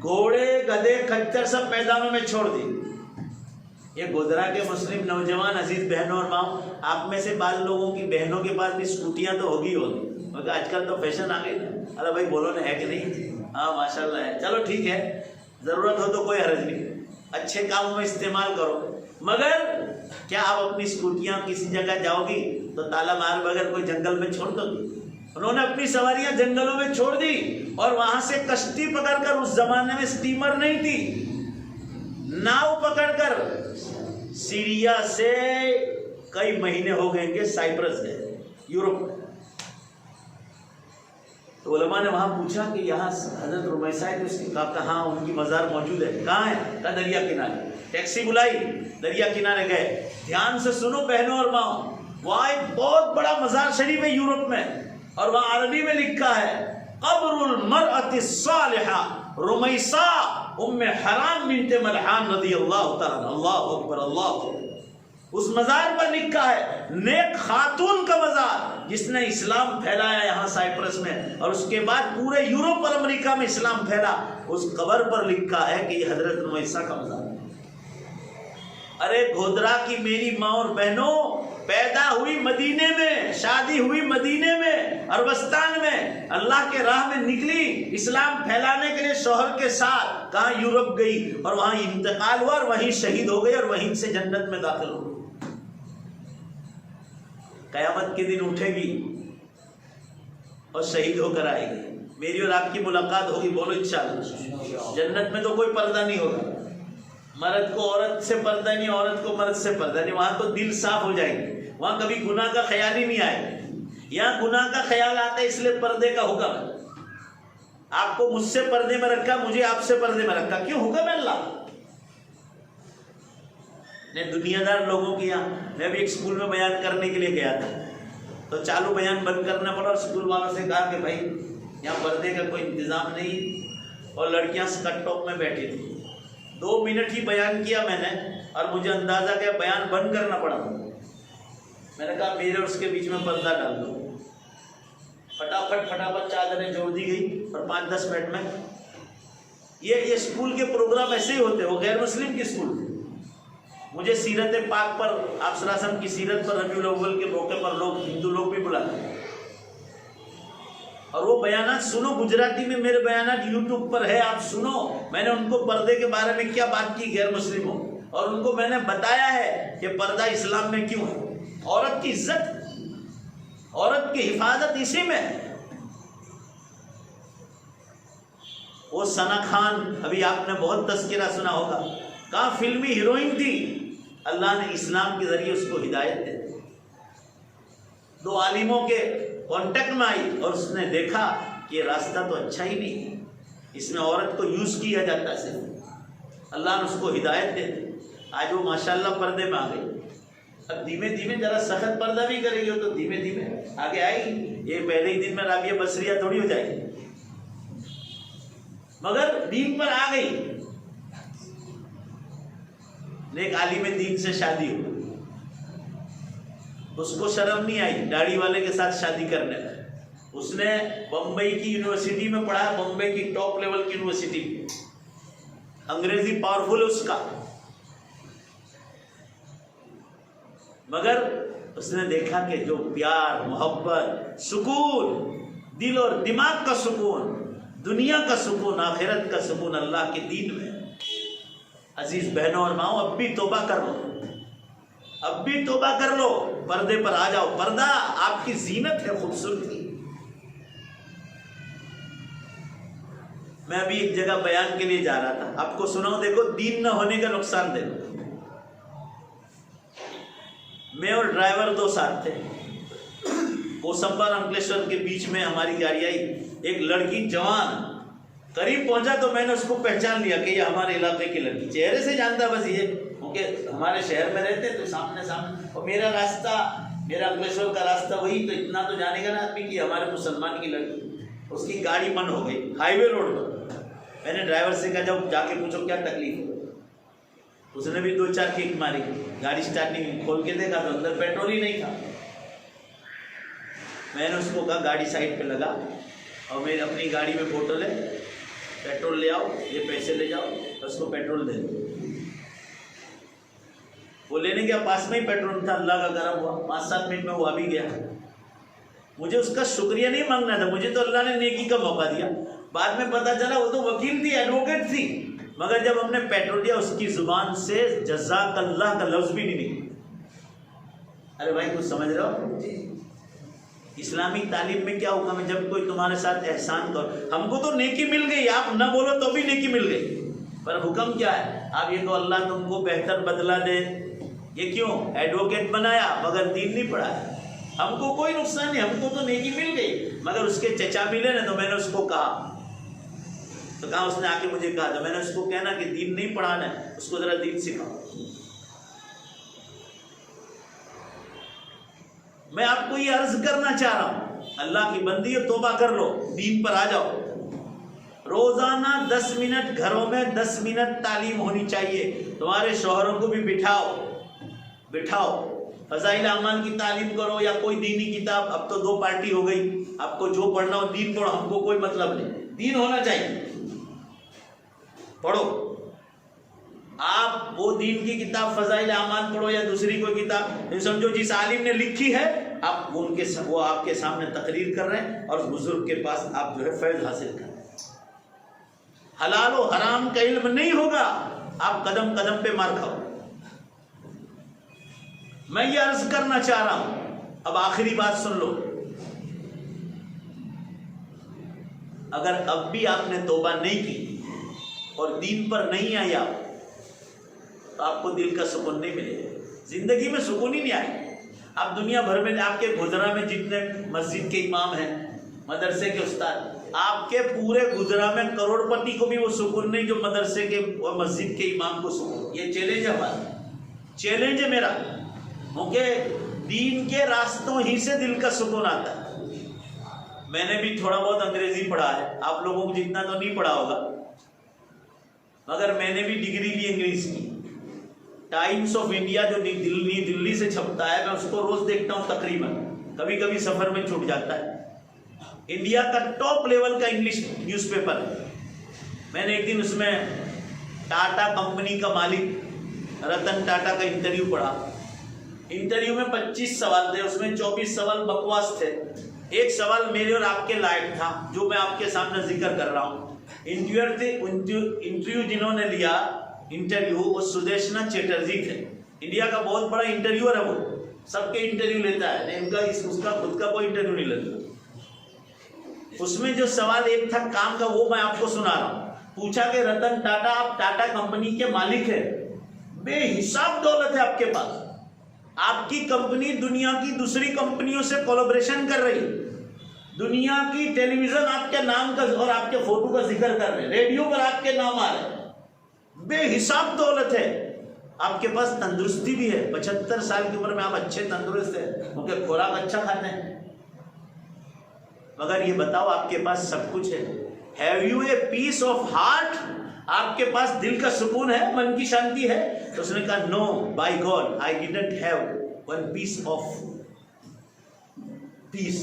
گھوڑے گدھے کھچر سب میدانوں میں چھوڑ دی۔ یہ گودرا کے مسلم نوجوان عزیز بہنوں اور ماؤں، آپ میں سے بعض لوگوں کی بہنوں کے پاس بھی اسکوٹیاں تو ہوگی، کیونکہ آج کل تو فیشن آ گئی نا۔ ارے بھائی بولو نا، ہے کہ نہیں؟ ہاں ماشاء اللہ ہے۔ چلو ٹھیک ہے، ضرورت ہو تو کوئی حرج نہیں، اچھے کاموں میں استعمال کرو، مگر کیا آپ اپنی اسکوٹیاں کسی جگہ جاؤ گی تو تالا مار بغیر کوئی جنگل میں چھوڑ دو گی؟ انہوں نے اپنی سواریاں جنگلوں میں چھوڑ دی، اور وہاں سے کشتی پکڑ کر، اس زمانے میں سٹیمر نہیں تھی، ناؤ پکڑ کر سیریا سے کئی مہینے ہو گئے کہ سائپرس گئے، یورپ میں۔ تو علماء نے وہاں پوچھا کہ یہاں حضرت رمیسہ ہے، تو اس نے کہا کہاں ان کی مزار موجود ہے؟ کہاں ہے؟ کہا دریا کنارے۔ ٹیکسی بلائی، دریا کنارے گئے۔ دھیان سے سنو بہنوں اور ماؤں، وہاں ایک بہت بڑا مزار شریف ہے یورپ میں، اور وہاں عربی میں لکھا ہے قبر المرأة الصالحہ رمیسہ ام حرام بنت ملحان رضی اللہ تعالیٰ۔ اللہ اکبر، اللہ اکبر۔ اس مزار پر لکھا ہے نیک خاتون کا مزار، جس نے اسلام پھیلایا یہاں سائپرس میں، اور اس کے بعد پورے یورپ اور امریکہ میں اسلام پھیلا۔ اس قبر پر لکھا ہے کہ یہ حضرت رمیسہ کا مزار ہے۔ ارے گودرا کی میری ماں اور بہنوں، پیدا ہوئی مدینے میں، شادی ہوئی مدینے میں، عربستان میں، اللہ کے راہ میں نکلی اسلام پھیلانے کے لیے شوہر کے ساتھ، کہاں یورپ گئی، اور وہاں انتقال ہوا، اور وہیں شہید ہو گئی، اور وہیں سے جنت میں داخل ہو گئی۔ قیامت کے دن اٹھے گی اور شہید ہو کر آئے گی، میری اور آپ کی ملاقات ہوگی، بولو انشاءاللہ۔ جنت میں تو کوئی پردہ نہیں ہوگا، مرد کو عورت سے پردہ نہیں، عورت کو مرد سے پردہ نہیں، وہاں تو دل صاف ہو جائے گی، وہاں کبھی گناہ کا خیال ہی نہیں آئے گا۔ یہاں گناہ کا خیال آتا ہے، اس لیے پردے کا حکم ہے۔ آپ کو مجھ سے پردے میں رکھا، مجھے آپ سے پردے میں رکھا، کیوں؟ حکم ہے اللہ نے۔ دنیا دار لوگوں کے یہاں، میں بھی ایک اسکول میں بیان کرنے کے لیے گیا تھا، تو چالو بیان بند کرنا پڑا، اور اسکول والوں سے کہا کہ بھائی یہاں پردے کا کوئی انتظام نہیں، اور لڑکیاں اسکرٹ ٹاپ میں بیٹھی تھی۔ 2 منٹ ہی بیان کیا میں نے، اور مجھے اندازہ کیا بیان بند کرنا پڑا۔ میں نے کہا میرے اور اس کے بیچ میں پردہ ڈال دو۔ فٹافٹ چادریں جوڑ دی گئی، اور 5-10 منٹ میں یہ اسکول کے پروگرام ایسے ہی ہوتے، وہ غیر مسلم کی اسکول تھے۔ مجھے سیرت پاک پر، آپ صلی اللہ علیہ وسلم کی سیرت پر ربیع الاول کے موقع پر لوگ، ہندو لوگ بھی بلاتے ہیں، اور وہ بیانات سنو، گجراتی میں میرے بیانات یوٹیوب پر ہے، آپ سنو۔ میں نے ان کو پردے کے بارے میں کیا بات کی غیر مسلموں، اور ان کو میں نے بتایا ہے کہ پردہ اسلام میں کیوں ہے، عورت کی عزت، عورت کی حفاظت اسی میں ہے۔ وہ ثنا خان، ابھی آپ نے بہت تذکرہ سنا ہوگا، کہاں فلمی ہیروئن تھی، اللہ نے اسلام کے ذریعے اس کو ہدایت دے دی۔ 2 عالموں کے کانٹیکٹ میں آئی، اور اس نے دیکھا کہ یہ راستہ تو اچھا ہی نہیں ہے، اس میں عورت کو یوز کیا جاتا ہے صرف. اللہ نے اس کو ہدایت دے دی. آج وہ ماشاءاللہ پردے میں آ گئی. اب دھیمے دھیمے ذرا سخت پردہ بھی کرے گی تو دھیمے دھیمے آگے آئے گی. یہ پہلے ہی دن میں رابعہ بصریہ تھوڑی ہو جائے گی, مگر دین پر آ گئی. ایک عالم دین سے شادی ہو, اس کو شرم نہیں آئی داڑھی والے کے ساتھ شادی کرنے میں. اس نے بمبئی کی یونیورسٹی میں پڑھا, بمبئی کی ٹاپ لیول کی یونیورسٹی میں. انگریزی پاورفل ہے اس کا, مگر اس نے دیکھا کہ جو پیار, محبت, سکون, دل اور دماغ کا سکون, دنیا کا سکون, آخرت کا سکون اللہ کے دین میں. عزیز بہنوں اور ماؤں, اب بھی توبہ کر لو, اب بھی توبہ کر لو, پردے پر آ جاؤ. پردہ آپ کی زینت ہے, خوبصورتی. میں ابھی ایک جگہ بیان کے لیے جا رہا تھا, آپ کو سناؤں, دیکھو دین نہ ہونے کا نقصان دیکھو. میں اور ڈرائیور دو ساتھ تھے, کوسمبا اور انکلیشور کے بیچ میں ہماری گاڑی آئی. ایک لڑکی جوان قریب پہنچا تو میں نے اس کو پہچان لیا کہ یہ ہمارے علاقے کی لڑکی, چہرے سے جانتا بس یہ, کیونکہ ہمارے شہر میں رہتے تو سامنے سامنے. اور میرا راستہ, میرا انکلیشور کا راستہ وہی, تو اتنا تو جانے گا نا آدمی کہ ہمارے مسلمان کی لڑکی. اس کی گاڑی بند ہو گئی ہائی وے روڈ پر. میں نے ڈرائیور سے کہا جاؤ جا کے پوچھو کیا تکلیف ہے. اس نے بھی 2-4 کک ماری, گاڑی اسٹارٹ نہیں ہوئی. کھول کے دیکھا تو اندر پیٹرول ہی نہیں تھا. میں نے اس کو کہا گاڑی سائڈ پہ لگا اور میری اپنی گاڑی میں بوتل ہے, پیٹرول لے آؤ, یہ پیسے لے جاؤ, اس کو پیٹرول دے دو. وہ لینے گیا, پاس میں ہی پیٹرول تھا. اللہ کا کرم ہوا 5-7 منٹ میں وہ آ بھی گیا. مجھے اس کا شکریہ نہیں مانگنا تھا, مجھے تو اللہ نے نیکی کا موقع دیا. بعد میں پتا چلا وہ تو وکیل تھی, ایڈوکیٹ تھی, مگر جب ہم نے پیٹرول دیا اس کی زبان سے جزاک اللہ کا لفظ بھی نہیں نکلا. ارے بھائی کچھ سمجھ رہے ہو؟ اسلامی تعلیم میں کیا حکم ہے؟ جب کوئی تمہارے ساتھ احسان کرو, ہم کو تو نیکی مل گئی, آپ نہ بولو تو بھی نیکی مل گئی, پر حکم کیا ہے؟ آپ یہ تو اللہ تم کو بہتر بدلہ دے. یہ کیوں؟ ایڈوکیٹ بنایا مگر دین نہیں پڑھایا. ہم کو کوئی نقصان نہیں, ہم کو تو نیکی مل گئی, مگر اس کے چچا ملے نا, تو میں نے اس کو کہا, تو کہا اس نے آ کے مجھے کہا, تو میں نے اس کو کہنا کہ دین نہیں پڑھانا ہے, اس کو ذرا دین سکھاؤ. میں آپ کو یہ عرض کرنا چاہ رہا ہوں, اللہ کی بندی توبہ کر لو, دین پر آ جاؤ. روزانہ 10 منٹ گھروں میں 10 منٹ تعلیم ہونی چاہیے. تمہارے شوہروں کو بھی بٹھاؤ, فضائل اعمال کی تعلیم کرو یا کوئی دینی کتاب. اب تو 2 پارٹی ہو گئی, آپ کو جو پڑھنا ہو دین پڑھو, ہم کو کوئی مطلب نہیں, دین ہونا چاہیے, پڑھو. آپ وہ دین کی کتاب فضائل اعمال پڑھو یا دوسری کوئی کتاب, سمجھو جس عالم نے لکھی ہے آپ وہ آپ کے سامنے تقریر کر رہے ہیں, اور اس بزرگ کے پاس آپ جو ہے فیض حاصل کر رہے ہیں. حلال و حرام کا علم نہیں ہوگا, آپ قدم قدم پہ مار کھاؤ. میں یہ عرض کرنا چاہ رہا ہوں, اب آخری بات سن لو. اگر اب بھی آپ نے توبہ نہیں کی اور دین پر نہیں آیا تو آپ کو دل کا سکون نہیں ملے گا, زندگی میں سکون ہی نہیں آئے. آپ دنیا بھر میں, آپ کے گجرا میں جتنے مسجد کے امام ہیں, مدرسے کے استاد, آپ کے پورے گجرا میں کروڑ پتی کو بھی وہ سکون نہیں جو مدرسے کے اور مسجد کے امام کو سکون. یہ چیلنج ہے ہمارا, چیلنج ہے میرا, کیونکہ دین کے راستوں ہی سے دل کا سکون آتا ہے. میں نے بھی تھوڑا بہت انگریزی پڑھا ہے, آپ لوگوں کو جتنا تو نہیں پڑھا ہوگا, مگر میں نے بھی ڈگری لی انگریزی کی. ٹائمز آف انڈیا جو دلی سے چھپتا ہے, میں اس کو روز دیکھتا ہوں تقریباً, کبھی کبھی سفر میں چھوٹ جاتا ہے. انڈیا کا ٹاپ لیول کا انگلش نیوز پیپر ہے. میں نے ایک دن اس میں ٹاٹا کمپنی کا مالک رتن ٹاٹا کا انٹرویو پڑھا. انٹرویو میں 25 سوال تھے, اس میں 24 سوال بکواس تھے, ایک سوال میرے اور آپ کے لائق تھا جو میں آپ کے سامنے ذکر کر رہا ہوں. انٹرویو جنہوں نے لیا وہ سدیشنا چیٹرجی تھے. انڈیا کا بہت بڑا انٹرویور ہے, وہ سب کے انٹرویو لیتا ہے, اس کا خود کا کوئی انٹرویو نہیں لیتا. اس میں جو سوال ایک تھا کام کا, وہ میں آپ کو سنا رہا ہوں. پوچھا کہ رتن ٹاٹا, آپ ٹاٹا کمپنی کے مالک ہیں, بے حساب دولت ہے آپ کے پاس, آپ کی کمپنی دنیا کی دوسری کمپنیوں سے کولیبریشن کر رہی, دنیا کی ٹیلی ویژن آپ کے نام کا اور آپ کے فوٹو کا ذکر کر رہے ہیں، ریڈیو پر آپ کے نام آ رہے ہیں، بے حساب دولت ہے، آپ کے پاس تندرستی بھی ہے، 75 سال کی عمر میں آپ اچھے تندرست ہیں کیونکہ خوراک اچھا کھاتے ہیں، مگر یہ بتاؤ آپ کے پاس سب کچھ ہے، have you a piece of heart, آپ کے پاس دل کا سکون ہے، من کی شانتی ہے؟ تو اس نے کہا no by God I didn't have one piece of piece,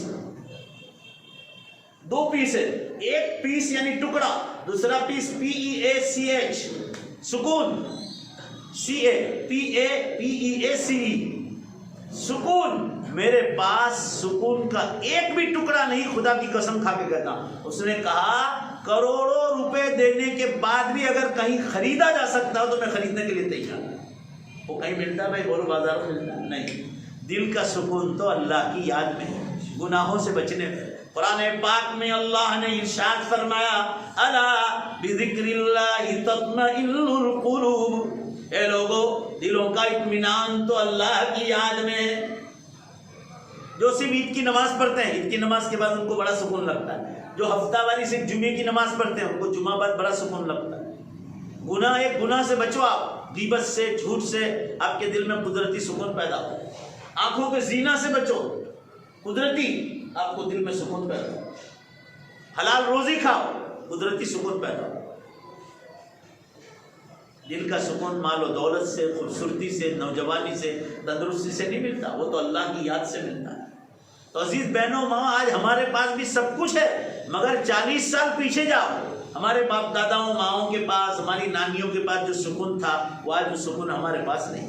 2 piece ہے، ایک پیس یعنی ٹکڑا، دوسرا پیس PEACH سکون، PACE سکون، میرے پاس سکون کا ایک بھی ٹکڑا نہیں، خدا کی قسم کھا کے کہتا ہوں۔ اس نے کہا کروڑوں روپے دینے کے بعد بھی اگر کہیں خریدا جا سکتا ہو تو میں خریدنے کے لیے تیار ہوں۔ وہ کہیں ملتا ہے بھائی بولو بازار میں ملتا ہے؟ نہیں، دل کا سکون تو اللہ کی یاد میں ہے، گناہوں سے بچنے میں۔ قرآن پاک میں اللہ نے ارشاد فرمایا الا بذکر اللہ تطمئن القلوب، اے لوگو دلوں کا اطمینان تو اللہ کی یاد میں ہے۔ جو صرف عید کی نماز پڑھتے ہیں، عید کی نماز کے بعد ان کو بڑا سکون لگتا ہے، جو ہفتہ واری صرف جمعے کی نماز پڑھتے ہیں ان کو جمعہ بعد بڑا سکون لگتا ہے۔ گناہ ایک گناہ سے بچو آپ، غیبت سے، جھوٹ سے، آپ کے دل میں قدرتی سکون پیدا ہو۔ آنکھوں کے زینا سے بچو، قدرتی آپ کو دل میں سکون پیدا ہو۔ حلال روزی کھاؤ، قدرتی سکون پیدا ہو۔ دل کا سکون مال و دولت سے، خوبصورتی سے، نوجوانی سے، تندرستی سے نہیں ملتا، وہ تو اللہ کی یاد سے ملتا ہے۔ تو عزیز بہنوں ماں، آج ہمارے پاس بھی سب کچھ ہے، مگر 40 سال پیچھے جاؤ، ہمارے باپ داداؤں ماؤں کے پاس، ہماری نانیوں کے پاس جو سکون تھا وہ آج وہ سکون ہمارے پاس نہیں۔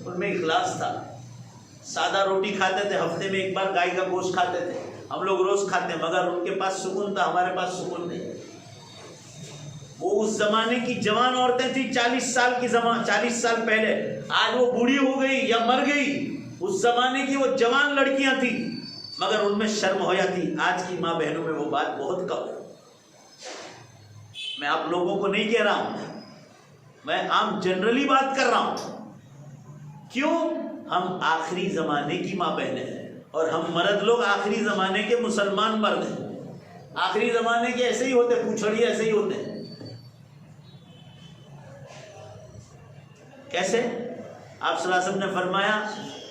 ان میں اخلاص تھا، سادہ روٹی کھاتے تھے، ہفتے میں ایک بار گائے کا گوشت کھاتے تھے، ہم لوگ روز کھاتے ہیں، مگر ان کے پاس سکون تھا، ہمارے پاس سکون نہیں۔ وہ اس زمانے کی جوان عورتیں تھیں 40 سال پہلے، آج وہ بوڑھی ہو گئی یا مر گئی، اس زمانے کی وہ جوان لڑکیاں تھیں، مگر ان میں شرم ہو جاتی۔ آج کی ماں بہنوں میں وہ بات بہت کم ہے۔ میں آپ لوگوں کو نہیں کہہ رہا ہوں، میں عام جنرلی بات کر رہا ہوں۔ کیوں؟ ہم آخری زمانے کی ماں بہنیں ہیں، اور ہم مرد لوگ آخری زمانے کے مسلمان مرد ہیں۔ آخری زمانے کے ایسے ہی ہوتے، پوچھڑی ایسے ہی ہوتے ہیں۔ کیسے؟ آپ صلی اللہ علیہ وسلم نے فرمایا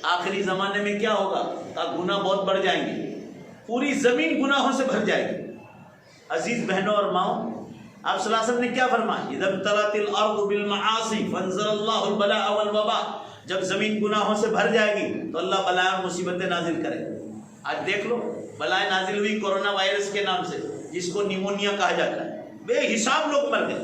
آخری زمانے میں کیا ہوگا؟ گناہ بہت بڑھ جائیں گے، پوری زمین گناہوں سے بھر جائے گی۔ عزیز بہنوں اور ماؤں، آپ صلی اللہ علیہ وسلم نے کیا فرمایا؟ اذا ابتلت الارض بالمعاصی فانزل اللہ البلاء والوباء، جب زمین گناہوں سے بھر جائے گی تو اللہ بلائیں اور مصیبتیں نازل کرے۔ آج دیکھ لو، بلائیں نازل ہوئی کورونا وائرس کے نام سے، جس کو نیمونیا کہا جاتا ہے، بے حساب لوگ مر گئے۔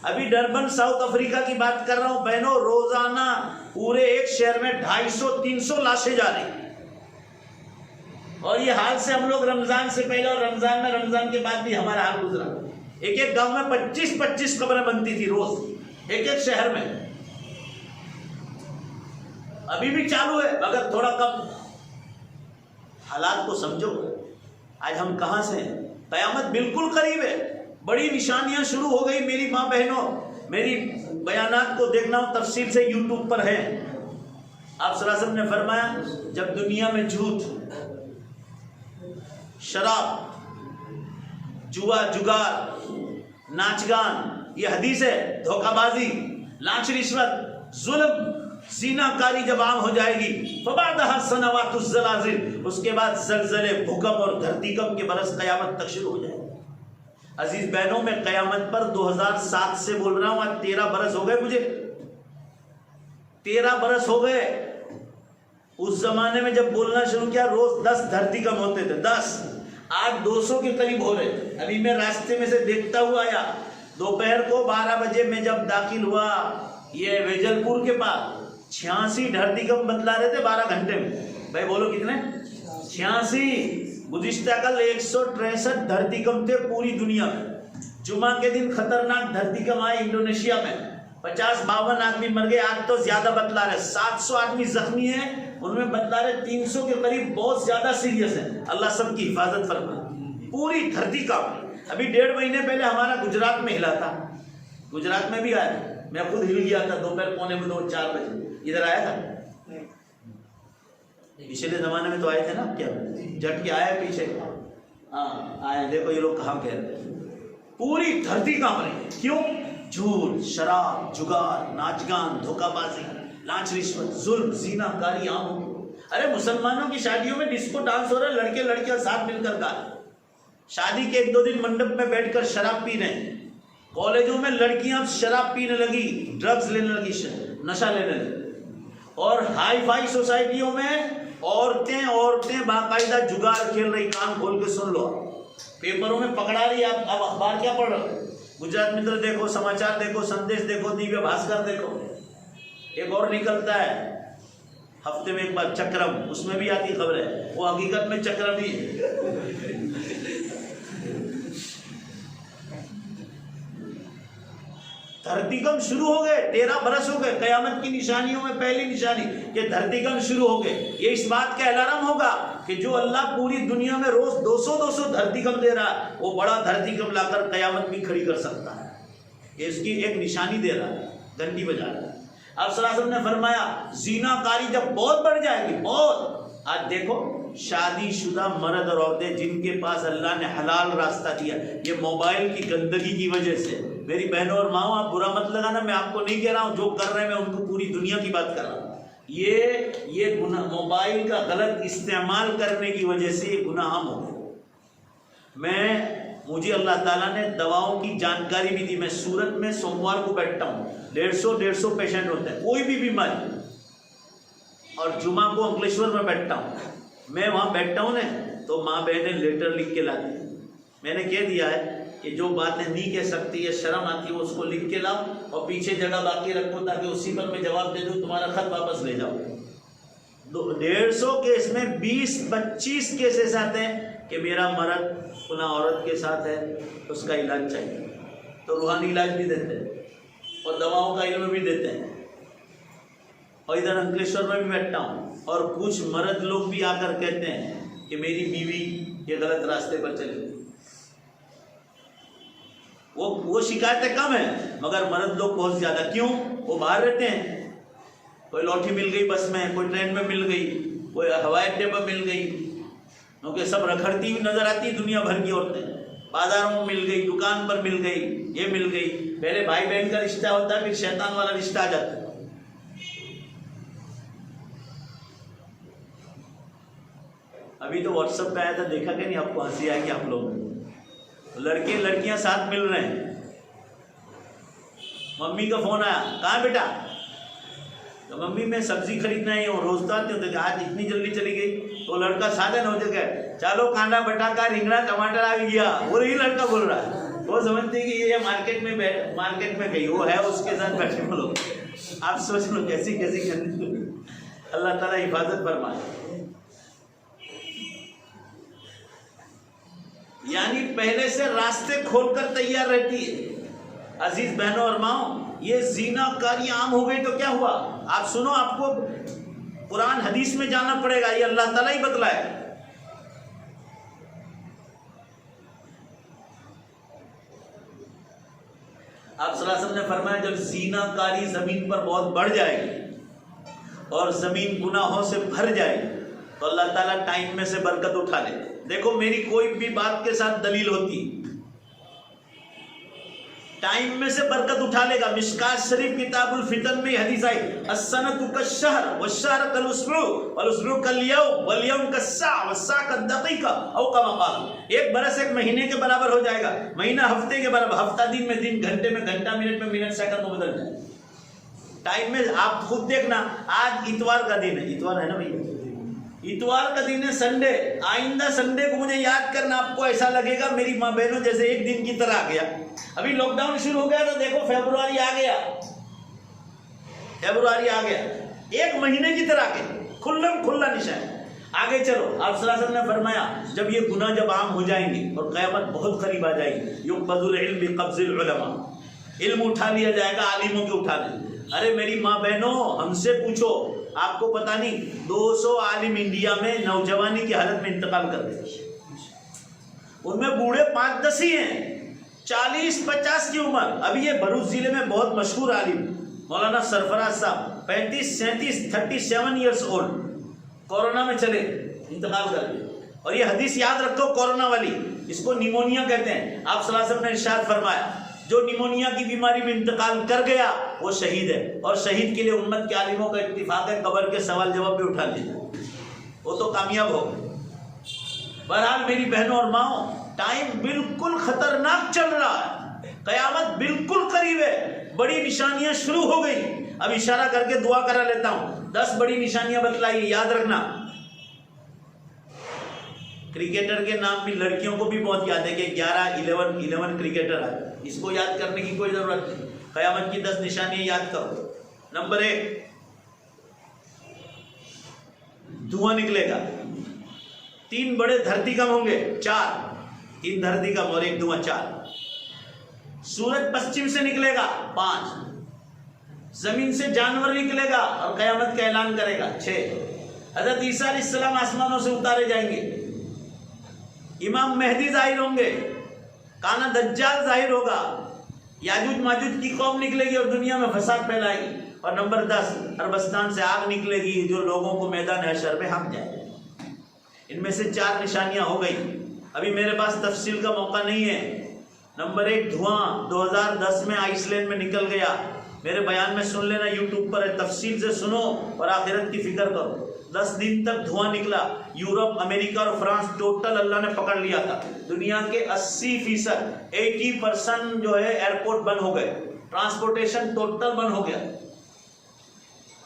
ابھی ڈربن ساؤتھ افریقہ کی بات کر رہا ہوں بہنوں، روزانہ پورے ایک شہر میں 250-300 لاشیں جا رہی ہیں، اور یہ حال سے ہم لوگ رمضان سے پہلے اور رمضان میں، رمضان کے بعد بھی ہمارا حال گزرا۔ ایک گاؤں میں 25 قبریں بنتی تھی روز، ایک شہر میں، ابھی بھی چالو ہے مگر تھوڑا کم۔ حالات کو سمجھو، آج ہم کہاں سے ہیں؟ قیامت بالکل قریب ہے، بڑی نشانیاں شروع ہو گئی۔ میری ماں بہنوں، میری بیانات کو دیکھنا ہو تفصیل سے یوٹیوب پر ہے۔ آپ صلی اللہ علیہ وسلم نے فرمایا جب دنیا میں جھوٹ، شراب، جوا، جگار، ناچ گان، یہ حدیث ہے، دھوکہ بازی، لانچ رشوت، ظلم، زنا کاری جب عام ہو جائے گی، فبعدها سنوات الزلازل، اس کے بعد زلزلے، بھوکم اور دھرتی کمب کے برس قیامت تک شروع ہو جائے گا۔ عزیز بہنوں، میں قیامت پر 2007 سے بول رہا ہوں، آج 13 برس ہو گئے، مجھے 13 برس ہو گئے۔ اس زمانے میں جب بولنا شروع کیا روز 10 دھرتی کم ہوتے تھے، 10، آج 200 کے قریب ہو رہے۔ ابھی میں راستے میں سے دیکھتا ہوا آیا، دوپہر کو 12 بجے میں جب داخل ہوا یہ ویجل پور کے پاس، 86 دھرتی کم بتلا رہے تھے 12 گھنٹے میں۔ بھائی بولو کتنے؟ 86۔ گزشتہ کل 163 دھرتی کم تھے پوری دنیا میں۔ جمعہ کے دن خطرناک دھرتی کم آئے انڈونیشیا میں، 50-52 آدمی مر گئے۔ آج تو زیادہ بتلا رہے، 700 آدمی زخمی ہیں، ان میں بتلا رہے 300 کے قریب بہت زیادہ سیریس ہیں۔ اللہ سب کی حفاظت فرمائے۔ پوری دھرتی کم۔ ابھی 1.5 مہینے پہلے ہمارا گجرات میں ہلا تھا، گجرات میں بھی آیا تھا، میں خود ہل گیا تھا دوپہر 3:45-4 بجے، ادھر آیا تھا۔ پچھلے زمانے میں تو آئے تھے نا، کیا جٹ کے آئے پیچھے؟ ہاں آئے، دیکھو یہ لوگ کہاں کہہ رہے ہیں، پوری دھرتی کانپ رہی ہے. کیوں؟ جھوٹ، شراب، جگار، ناچ گان، دھوکہ بازی، لانچ رشوت، ظلم، زنا کاری عام ہو. ارے مسلمانوں کی شادیوں میں ڈسکو ڈانس ہو رہا ہے، لڑکے لڑکیاں ساتھ مل کر گا رہے ہیں. شادی کے 1-2 دن منڈپ میں بیٹھ کر شراب پی رہے ہیں. کالجوں میں لڑکیاں شراب پینے لگی، ڈرگز لینے لگی، نشہ لینے لگی. اور ہائی فائی سوسائٹیوں میں عورتیں باقاعدہ جگار کھیل رہی. کان کھول کے سن لو، پیپروں میں پکڑا رہی. آپ اب اخبار کیا پڑھ رہے ہو؟ گجرات متر دیکھو، سماچار دیکھو، سندیش دیکھو، دیویہ بھاسکر دیکھو. ایک اور نکلتا ہے ہفتے میں ایک بار، چکرم، اس میں بھی آتی خبر ہے، وہ حقیقت میں چکرم ہی ہے. دھرتی کم شروع ہو گئے. 13 برس ہو گئے. قیامت کی نشانیوں میں پہلی نشانی کہ دھرتی کم شروع ہو گئے. یہ اس بات کا الارم ہوگا کہ جو اللہ پوری دنیا میں روز 200 دھرتی کم دے رہا ہے، وہ بڑا دھرتی کم لا کر قیامت بھی کھڑی کر سکتا ہے. یہ اس کی ایک نشانی دے رہا ہے، گھنٹی بجا رہا ہے. اب صلی اللہ علیہ وسلم نے فرمایا زنا کاری جب بہت بڑھ جائے گی، بہت. آج دیکھو شادی شدہ مرد اور عورتیں جن کے پاس اللہ نے حلال راستہ دیا، یہ موبائل کی گندگی کی وجہ سے. میری بہنوں اور ماؤں، آپ برا مت لگانا، میں آپ کو نہیں کہہ رہا ہوں، جو کر رہے ہیں میں ان کو پوری دنیا کی بات کر رہا ہوں. یہ گناہ موبائل کا غلط استعمال کرنے کی وجہ سے یہ گناہ عام ہو گیا. مجھے اللہ تعالیٰ نے دواؤں کی جانکاری بھی دی. میں سورت میں سوموار کو بیٹھتا ہوں، 150 پیشنٹ ہوتے ہیں، کوئی بھی بیماری. اور جمعہ کو انکلیشور میں بیٹھتا ہوں. میں وہاں بیٹھتا ہوں نا، تو ماں بہنیں لیٹر لکھ کے لاتی ہیں. میں نے کہہ دیا ہے کہ جو باتیں نہیں کہہ سکتی یا شرم آتی ہے اس کو لکھ کے لاؤ اور پیچھے جگہ باقی رکھو تاکہ اسی پر میں جواب دے دوں، تمہارا خط واپس لے جاؤ. 150 کیس میں 20-25 کیسز آتے ہیں کہ میرا مرد فلاں عورت کے ساتھ ہے، اس کا علاج چاہیے. تو روحانی علاج بھی دیتے ہیں اور دواؤں کا علم بھی دیتے ہیں. اور ادھر انکلیشور میں بھی بیٹھتا ہوں اور کچھ مرد لوگ بھی آ کر کہتے ہیں کہ میری بیوی یہ غلط راستے پر چلی گئی. وہ شکایتیں کم ہیں مگر مرد لوگ بہت زیادہ. کیوں؟ وہ باہر رہتے ہیں. کوئی لاٹھی مل گئی بس میں، کوئی ٹرین میں مل گئی، کوئی ہوائی اڈے پر مل گئی، کیونکہ سب رکھڑتی ہوئی نظر آتی دنیا بھر کی عورتیں. بازاروں میں مل گئی، دکان پر مل گئی، یہ مل گئی. پہلے بھائی بہن کا رشتہ ہوتا ہے، پھر شیطان والا رشتہ آ جاتا ہے. ابھی تو واٹس ایپ پہ آیا تھا، دیکھا کہ نہیں آپ کو؟ ہنسی آئے گی آپ لوگ. لڑکے لڑکیاں ساتھ مل رہے ہیں. ممی کا فون آیا، کہاں بیٹا؟ تو ممی میں سبزی خریدنا ہے اور روز تو آتے ہوتے کہ آج اتنی جلدی چلی گئی. تو لڑکا سادن ہو جائے گا، چلو کاندا بٹاکا رنگڑا ٹماٹر آ گیا. وہ یہی لڑکا بول رہا ہے. وہ سمجھتے کہ یہ مارکیٹ میں گئی، وہ ہے اس کے ساتھ بیٹھے لوگ. آپ سوچ لو کیسی اللہ تعالیٰ حفاظت فرمائے. یعنی پہلے سے راستے کھول کر تیار رہتی ہے. عزیز بہنوں اور ماؤں، یہ زنا کاری عام ہو گئی تو کیا ہوا؟ آپ سنو، آپ کو قرآن حدیث میں جانا پڑے گا، یہ اللہ تعالیٰ ہی بتلائے. آپ صلی اللہ علیہ وسلم نے فرمایا جب زنا کاری زمین پر بہت بڑھ جائے گی اور زمین گناہوں سے بھر جائے گی تو اللہ تعالیٰ ٹائم میں سے برکت اٹھا لے. دیکھو میری کوئی بھی بات کے ساتھ دلیل ہوتی، ٹائم میں سے برکت اٹھا لے گا. مشکات شریف کتاب الفتن میں حدیث آئی، السنۃ کالشہر والشہر کالاسبوع والاسبوع کالیوم والیوم کالساعہ والساعہ کالدقیقہ او کما قال. ایک برس ایک مہینے کے برابر ہو جائے گا، مہینہ ہفتے کے برابر، ہفتہ دن میں دن، گھنٹے میں گھنٹہ، منٹ میں منٹ، سیکنڈ میں بدل جائے. ٹائم میں آپ خود دیکھنا، آج اتوار کا دن ہے، اتوار ہے نا بھائی، اتوار کا دن ہے، سنڈے. آئندہ سنڈے کو مجھے یاد کرنا. آپ کو ایسا لگے گا میری ماں بہنوں جیسے ایک دن کی طرح آ گیا. ابھی لاک ڈاؤن شروع ہو گیا تو دیکھو فیبروری آ گیا، فیبروری آ گیا، ایک مہینے کی طرح کے کھلم کھلا نشان. آگے چلو، آپ صلی اللہ علیہ وسلم نے فرمایا جب یہ گناہ جب عام ہو جائیں گے اور قیامت بہت قریب آ جائے گی، یقبض العلم بقبض العلماء، علم اٹھا لیا جائے گا عالموں کے اٹھا لیں. ارے میری ماں بہنوں، ہم سے پوچھو، آپ کو پتہ نہیں 200 عالم انڈیا میں نوجوانی کی حالت میں انتقال کر گئے. ان میں بوڑھے 5-10 ہی ہیں، 40-50 کی عمر. ابھی یہ بھروچ ضلع میں بہت مشہور عالم مولانا سرفراز صاحب 35-37 ایئرس اولڈ، کورونا میں چلے انتقال کر گئے. اور یہ حدیث یاد رکھو کورونا والی, اس کو نیمونیا کہتے ہیں. آپ صلی اللہ علیہ وسلم نے ارشاد فرمایا جو نیمونیا کی بیماری میں انتقال کر گیا وہ شہید ہے. اور شہید کے لیے امت کے عالموں کا اتفاق ہے, قبر کے سوال جواب بھی اٹھا لیجیے, وہ تو کامیاب ہو گئے. بہرحال میری بہنوں اور ماؤں, ٹائم بالکل خطرناک چل رہا ہے, قیامت بالکل قریب ہے, بڑی نشانیاں شروع ہو گئی. اب اشارہ کر کے دعا کرا لیتا ہوں. 10 بڑی نشانیاں بتلائیے, یاد رکھنا. کرکٹر کے نام بھی لڑکیوں کو بھی بہت یاد ہے کہ 11 کرکٹر ہے, اس کو یاد کرنے کی کوئی ضرورت نہیں. قیامت کی 10 نشانیاں یاد کرو. نمبر 1, دھواں نکلے گا. 3 بڑے دھرتی کم ہوں گے. 3 دھرتی کم اور 1 دھواں. 4 سورج پشچم سے نکلے گا. 5 زمین سے جانور نکلے گا اور قیامت کا اعلان کرے گا. 6 حضرت عیسیٰ علیہ السلام آسمانوں سے اتارے جائیں گے. امام مہدی ظاہر ہوں گے. کانا دجال ظاہر ہوگا. یاجوج ماجوج کی قوم نکلے گی اور دنیا میں فساد پھیلائے گی. اور نمبر 10 عربستان سے آگ نکلے گی جو لوگوں کو میدان حشر میں ہم جائے. ان میں سے 4 نشانیاں ہو گئی. ابھی میرے پاس تفصیل کا موقع نہیں ہے. نمبر 1 دھواں 2010 میں آئس لینڈ میں نکل گیا. میرے بیان میں سن لینا, یوٹیوب پر ہے, تفصیل سے سنو اور آخرت کی فکر کرو. 10 دن تک دھواں نکلا. یورپ, امریکہ اور فرانس ٹوٹل اللہ نے پکڑ لیا تھا. دنیا کے 80% 80% جو ہے ایئرپورٹ بند ہو گئے, ٹرانسپورٹیشن ٹوٹل بند ہو گیا.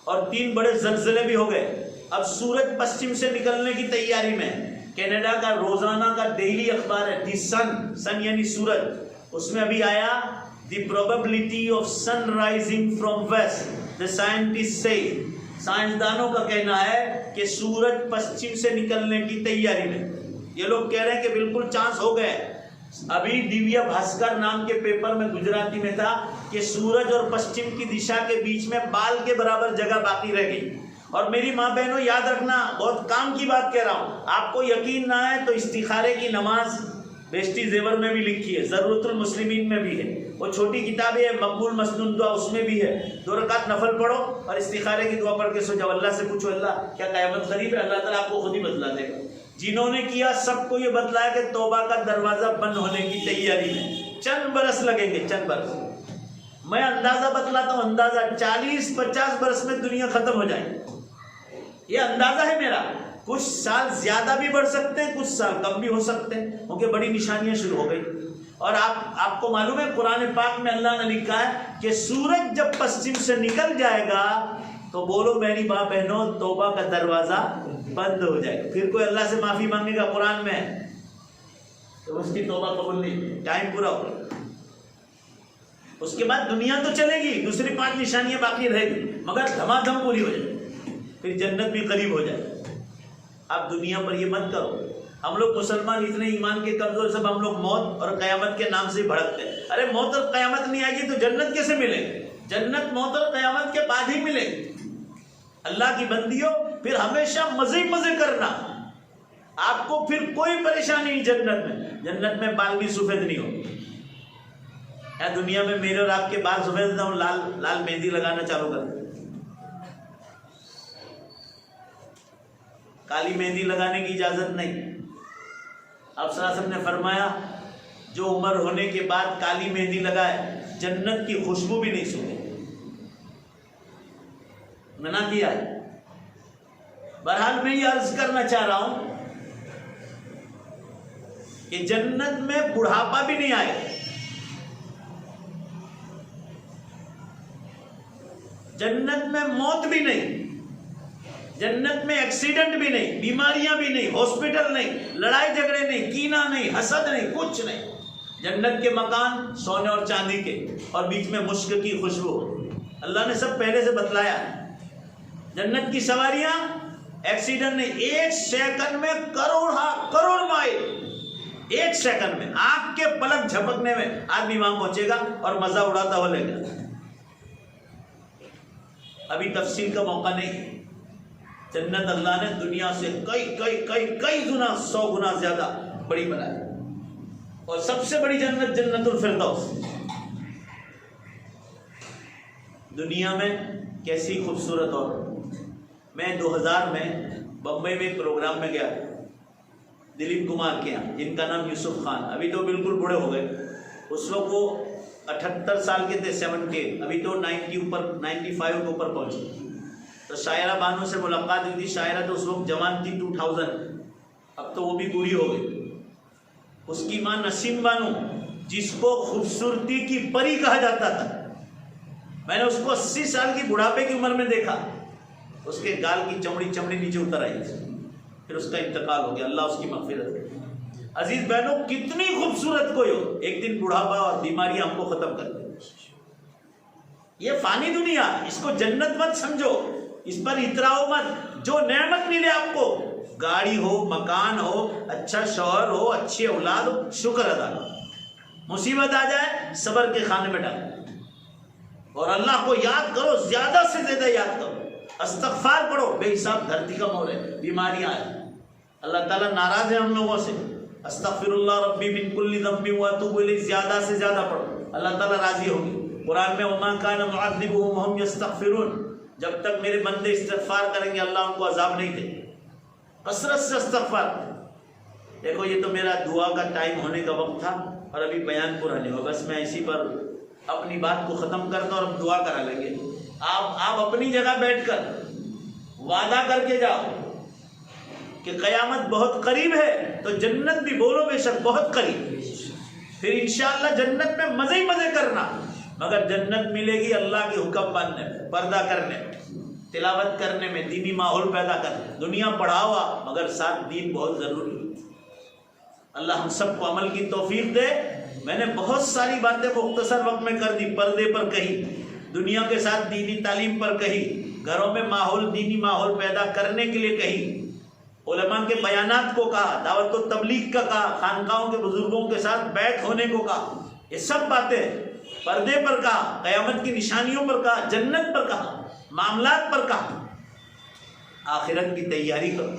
اور 3 بڑے زلزلے بھی ہو گئے. اب سورج پشچم سے نکلنے کی تیاری میں. کینیڈا کا روزانہ کا ڈیلی اخبار ہے دی سن یعنی سورج, اس میں ابھی آیا دی probability of sun rising from west, the scientists say, سائنسدانوں کا کہنا ہے کہ سورج پشچم سے نکلنے کی تیاری میں. یہ لوگ کہہ رہے ہیں کہ بالکل چانس ہو گئے. ابھی دیویا بھاسکر نام کے پیپر میں گجراتی میں تھا کہ سورج اور پشچم کی دشا کے بیچ میں بال کے برابر جگہ باقی رہ گئی. اور میری ماں بہنوں یاد رکھنا, بہت کام کی بات کہہ رہا ہوں. آپ کو یقین نہ ہے تو استخارے کی نماز بیشتی زیور میں بھی لکھی ہے, ضرورت المسلمین میں بھی ہے. وہ چھوٹی کتابیں ہے مقبول مسنون دعا, اس میں بھی ہے. 2 رکعت نفل پڑھو اور استخارے کی دعا پڑھ کے سو جاؤ. اللہ سے پوچھو اللہ کیا قیامت قریب ہے, اللہ تعالیٰ آپ کو خود ہی بتلا دے گا. جنہوں نے کیا سب کو یہ بتلایا کہ توبہ کا دروازہ بند ہونے کی تیاری میں. چند برس لگیں گے, چند برس. میں اندازہ بتلاتا ہوں, اندازہ 40-50 برس میں دنیا ختم ہو جائے. یہ اندازہ ہے میرا. کچھ سال زیادہ بھی بڑھ سکتے ہیں, کچھ سال کم بھی ہو سکتے ہیں, کیونکہ بڑی نشانیاں شروع ہو گئی. اور آپ کو معلوم ہے قرآن پاک میں اللہ نے لکھا ہے کہ سورج جب پشچم سے نکل جائے گا تو بولو میری ماں بہنوں توبہ کا دروازہ بند ہو جائے گا. پھر کوئی اللہ سے معافی مانگے گا قرآن میں تو اس کی توبہ قبول نہیں, ٹائم پورا ہو گیا. اس کے بعد دنیا تو چلے گی, دوسری 5 نشانیاں باقی رہے گی, مگر دھما دھم پوری ہو جائے, پھر جنت بھی قریب ہو جائے. آپ دنیا پر یہ مت کرو. ہم لوگ مسلمان اتنے ایمان کے کمزور, سب ہم لوگ موت اور قیامت کے نام سے بھڑکتے ہیں. ارے موت اور قیامت نہیں آئے گی تو جنت کیسے ملے؟ جنت موت اور قیامت کے بعد ہی ملے. اللہ کی بندیوں پھر ہمیشہ مزے مزے کرنا, آپ کو پھر کوئی پریشانی نہیں جنت میں. جنت میں بال بھی سفید نہیں ہو. دنیا میں میرے اور آپ کے بال سفید نہ ہو, لال مہندی لگانا چالو کر دیں. کالی مہندی لگانے کی اجازت نہیں. آپ صلی اللہ علیہ وسلم نے فرمایا جو عمر ہونے کے بعد کالی مہندی لگائے جنت کی خوشبو بھی نہیں سنے. منع کیا ہے. بہرحال میں یہ عرض کرنا چاہ رہا ہوں کہ جنت میں بڑھاپا بھی نہیں آئے, جنت میں موت بھی نہیں, جنت میں ایکسیڈنٹ بھی نہیں, بیماریاں بھی نہیں, ہاسپٹل نہیں, لڑائی جھگڑے نہیں, کینہ نہیں, حسد نہیں, کچھ نہیں. جنت کے مکان سونے اور چاندی کے اور بیچ میں مشک کی خوشبو. اللہ نے سب پہلے سے بتلایا ہے. جنت کی سواریاں ایکسیڈنٹ نہیں. 1 سیکنڈ میں کروڑ مائل, 1 سیکنڈ میں آنکھ کے پلک جھپکنے میں آدمی وہاں پہنچے گا اور مزہ اڑاتا ہوا لے گا. ابھی تفصیل کا موقع نہیں. جنت اللہ نے دنیا سے کئی گنا 100 گنا زیادہ بڑی بنائی. اور سب سے بڑی جنت جنت الفردوس. دنیا میں کیسی خوبصورت. اور میں 2000 میں بمبئی میں ایک پروگرام میں گیا دلیپ کمار کے یہاں، جن کا نام یوسف خان، ابھی تو بالکل بوڑھے ہو گئے، اس وقت وہ 78 سال کے تھے، 70، ابھی تو 95 کے اوپر پہنچے۔ تو شاعرہ بانو سے ملاقات ہوئی تھی، شاعرہ تو اس وقت جوان تھی 2000، اب تو وہ بھی بوڑھی ہو گئی۔ اس کی ماں نسیم بانو، جس کو خوبصورتی کی پری کہا جاتا تھا، میں نے اس کو 80 سال کی بڑھاپے کی عمر میں دیکھا، اس کے گال کی چمڑی نیچے اتر آئی، پھر اس کا انتقال ہو گیا، اللہ اس کی مغفرت کرے۔ عزیز بہنوں، کتنی خوبصورت کوئی ہو، ایک دن بڑھاپا اور بیماری ہم کو ختم کر دے۔ یہ فانی دنیا، اس کو جنت مت سمجھو، اس پر اتراؤ مت۔ جو نعمت ملے آپ کو، گاڑی ہو، مکان ہو، اچھا شوہر ہو، اچھی اولاد ہو، شکر ادا کرو۔ مصیبت آ جائے صبر کے کھانے میں ڈالو، اور اللہ کو یاد کرو، زیادہ سے زیادہ یاد کرو، استغفار پڑھو، بے حساب دھرتی کا مور ہے، بیماریاں آئیں، اللہ تعالیٰ ناراض ہے ہم لوگوں سے۔ استغفر اللہ ربی من کل ذنب واتوب الیہ، زیادہ سے زیادہ پڑھو، اللہ تعالیٰ راضی ہوگی۔ قرآن میں وما کان معذبهم وهم یستغفرون، جب تک میرے بندے استغفار کریں گے اللہ ان کو عذاب نہیں دے۔ کثرت سے استغفار۔ دیکھو یہ تو میرا دعا کا ٹائم ہونے کا وقت تھا اور ابھی بیان پورا نہیں ہوا، بس میں اسی پر اپنی بات کو ختم کرتا ہوں اور ہم دعا کرا لیں گے۔ آپ اپنی جگہ بیٹھ کر وعدہ کر کے جاؤ کہ قیامت بہت قریب ہے، تو جنت بھی بولو بے شک بہت قریب، پھر انشاءاللہ جنت میں مزے ہی مزے کرنا، مگر جنت ملے گی اللہ کے حکم ماننے میں، پردہ کرنے میں، تلاوت کرنے میں، دینی ماحول پیدا کرنے۔ دنیا پڑھاوا مگر ساتھ دین بہت ضروری ہے۔ اللہ ہم سب کو عمل کی توفیق دے۔ میں نے بہت ساری باتیں مختصر وقت میں کر دی، پردے پر کہی، دنیا کے ساتھ دینی تعلیم پر کہی، گھروں میں ماحول، دینی ماحول پیدا کرنے کے لیے کہی، علماء کے بیانات کو کہا، دعوت و تبلیغ کا کہا، خانقاہوں کے بزرگوں کے ساتھ بیعت ہونے کو کہا، یہ سب باتیں پردے پر کہا، قیامت کی نشانیوں پر کہا، جنت پر کہا، معاملات پر کہا۔ آخرت کی تیاری کرو،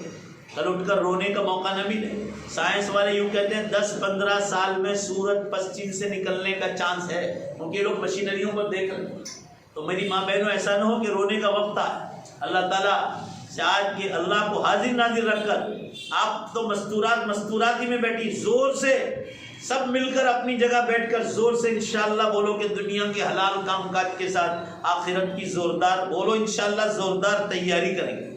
کل اٹھ کر رونے کا موقع نہ ملے۔ سائنس والے یوں کہتے ہیں 10-15 سال میں سورج پسچم سے نکلنے کا چانس ہے، کیونکہ یہ لوگ مشینریوں پر دیکھ رہے ہیں۔ تو میری ماں بہنوں، ایسا نہ ہو کہ رونے کا وقت آئے۔ اللہ تعالیٰ شاید کہ اللہ کو حاضر ناظر رکھ کر، آپ تو مستورات ہی میں بیٹھی، زور سے سب مل کر اپنی جگہ بیٹھ کر زور سے انشاءاللہ بولو کہ دنیا کے حلال کام کاج کے ساتھ آخرت کی زوردار بولو، انشاءاللہ زوردار تیاری کریں گے۔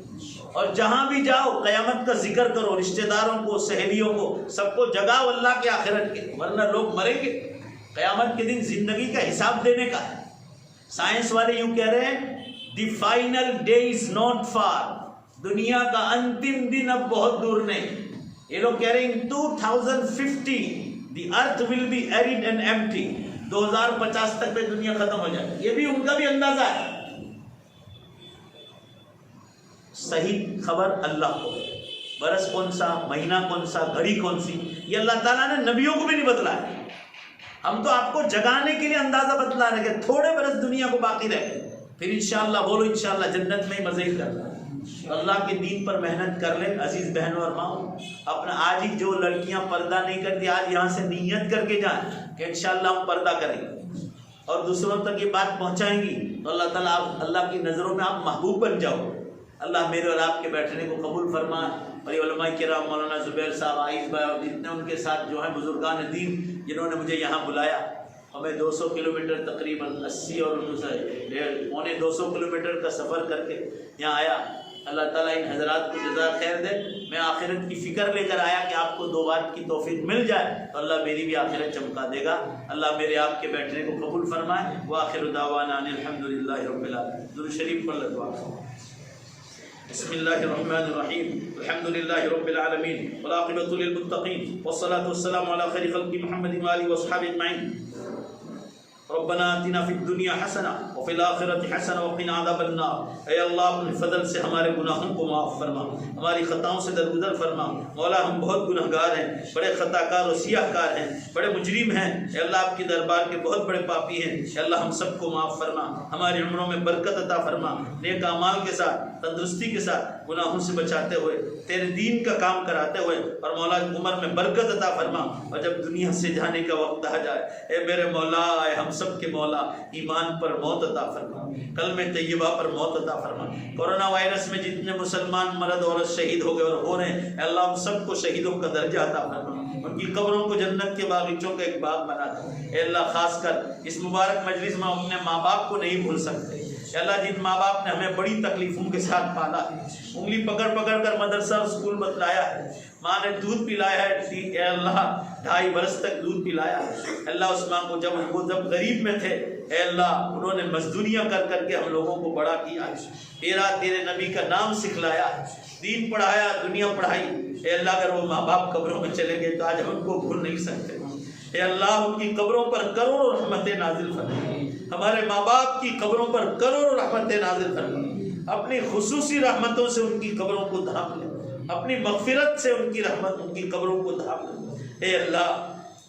اور جہاں بھی جاؤ قیامت کا ذکر کرو، رشتہ داروں کو، سہیلیوں کو، سب کو جگاؤ اللہ کے آخرت کے، ورنہ لوگ مریں گے۔ قیامت کے دن زندگی کا حساب دینے کا ہے۔ سائنس والے یوں کہہ رہے ہیں the final day is not for, دنیا کا انتم دن اب بہت دور نہیں۔ یہ لوگ کہہ رہے ہیں 2050 دی ارتھ will be arid and empty, 2050 تک میں دنیا ختم ہو جائے، یہ بھی ان کا بھی اندازہ ہے۔ صحیح خبر اللہ کو، برس کون سا، مہینہ کون سا، گھڑی کون سی، یہ اللہ تعالیٰ نے نبیوں کو بھی نہیں بتلایا۔ ہم تو آپ کو جگانے کے لیے اندازہ بتلا رہے کہ تھوڑے برس دنیا کو باقی رہے، پھر انشاءاللہ بولو انشاءاللہ جنت میں ہی مزے کرنا۔ اللہ کے دین پر محنت کر لیں عزیز بہنوں اور ماؤں۔ اپنا آج ہی جو لڑکیاں پردہ نہیں کرتی، آج یہاں سے نیت کر کے جائیں کہ انشاءاللہ ہم پردہ کریں گے اور دوسروں تک یہ بات پہنچائیں گی، تو اللہ تعالیٰ اللہ کی نظروں میں آپ محبوب بن جاؤ۔ اللہ میرے اور آپ کے بیٹھنے کو قبول فرمائے۔ اور علماء کرام، مولانا زبیر صاحب، عائز بھائی اور جتنے ان کے ساتھ جو ہیں بزرگان دین جنہوں نے مجھے یہاں بلایا، ہمیں 200 کلومیٹر تقریباً 80 اور 200 کلومیٹر کا سفر کر کے یہاں آیا۔ اللہ تعالیٰ ان حضرات کو جزا خیر دے۔ میں آخرت کی فکر لے کر آیا کہ آپ کو دو بات کی توفیق مل جائے تو اللہ میری بھی آخرت چمکا دے گا۔ اللہ میرے آپ کے بیٹھنے کو قبول فرمائے۔ وآخر دعوانا ان الحمدللہ رب العالمین۔ درود شریف پڑھ لو۔ بسم اللہ الرحمن الرحیم، الحمد للہ رب العالمین والعاقبۃ للمتقین والصلاۃ والسلام علی خیر خلق محمد وآلہ وصحبہ اجمعین۔ ربنا آتنا فی الدنیا حسنہ وفی الآخرۃ حسنہ وقنا عذاب النار۔ اے اللہ اپنے فضل سے ہمارے گناہوں کو معاف فرما، ہماری خطاؤں سے درگزر فرما۔ مولا ہم بہت گنہگار ہیں، بڑے خطا کار و سیاہ کار ہیں، بڑے مجرم ہیں۔ اے اللہ آپ کی دربار کے بہت بڑے پاپی ہیں۔ اے اللہ ہم سب کو معاف فرما، ہماری عمروں میں برکت عطا فرما، نیک اعمال کے ساتھ، تندرستی کے ساتھ، گناہوں سے بچاتے ہوئے، تیرے دین کا کام کراتے ہوئے، اور مولا عمر میں برکت عطا فرما۔ اور جب دنیا سے جانے کا وقت آ جائے، اے میرے مولا، اے ہم سب کے مولا، ایمان پر موت عطا فرما، کلمہ طیبہ پر موت عطا فرما۔ کورونا وائرس میں جتنے مسلمان مرد عورت شہید ہو گئے اور ہو رہے ہیں، اے اللہ ہم سب کو شہیدوں کا درجہ عطا فرما، ان کی قبروں کو جنت کے باغیچوں کا ایک باغ بنا دے۔ اے اللہ خاص کر اس مبارک مجلس میں اپنے ماں باپ کو نہیں بھول سکتے۔ اے اللہ جن ماں باپ نے ہمیں بڑی تکلیفوں کے ساتھ پالا ہے، انگلی پکڑ پکڑ کر مدرسہ اور اسکول بتلایا ہے، ماں نے دودھ پلایا ہے، اے اللہ 2.5 برس تک دودھ پلایا ہے۔ اللہ اس ماں کو جب غریب میں تھے، اے اللہ انہوں نے مزدوریاں کر کر کے ہم لوگوں کو بڑا کیا ہے، تیرے نبی کا نام سکھلایا ہے، دین پڑھایا، دنیا پڑھائی۔ اے اللہ اگر وہ ماں باپ قبروں میں چلے گئے تو آج ہم ان کو بھول نہیں سکتے۔ اے اللہ ان کی قبروں پر کروڑوں رحمتیں نازل فرما، ہمارے ماں باپ کی قبروں پر کروڑوں رحمتیں نازل فرما، اپنی خصوصی رحمتوں سے ان کی قبروں کو دھام لے، اپنی مغفرت سے ان کی رحمت ان کی قبروں کو دھام لے۔ اے اللہ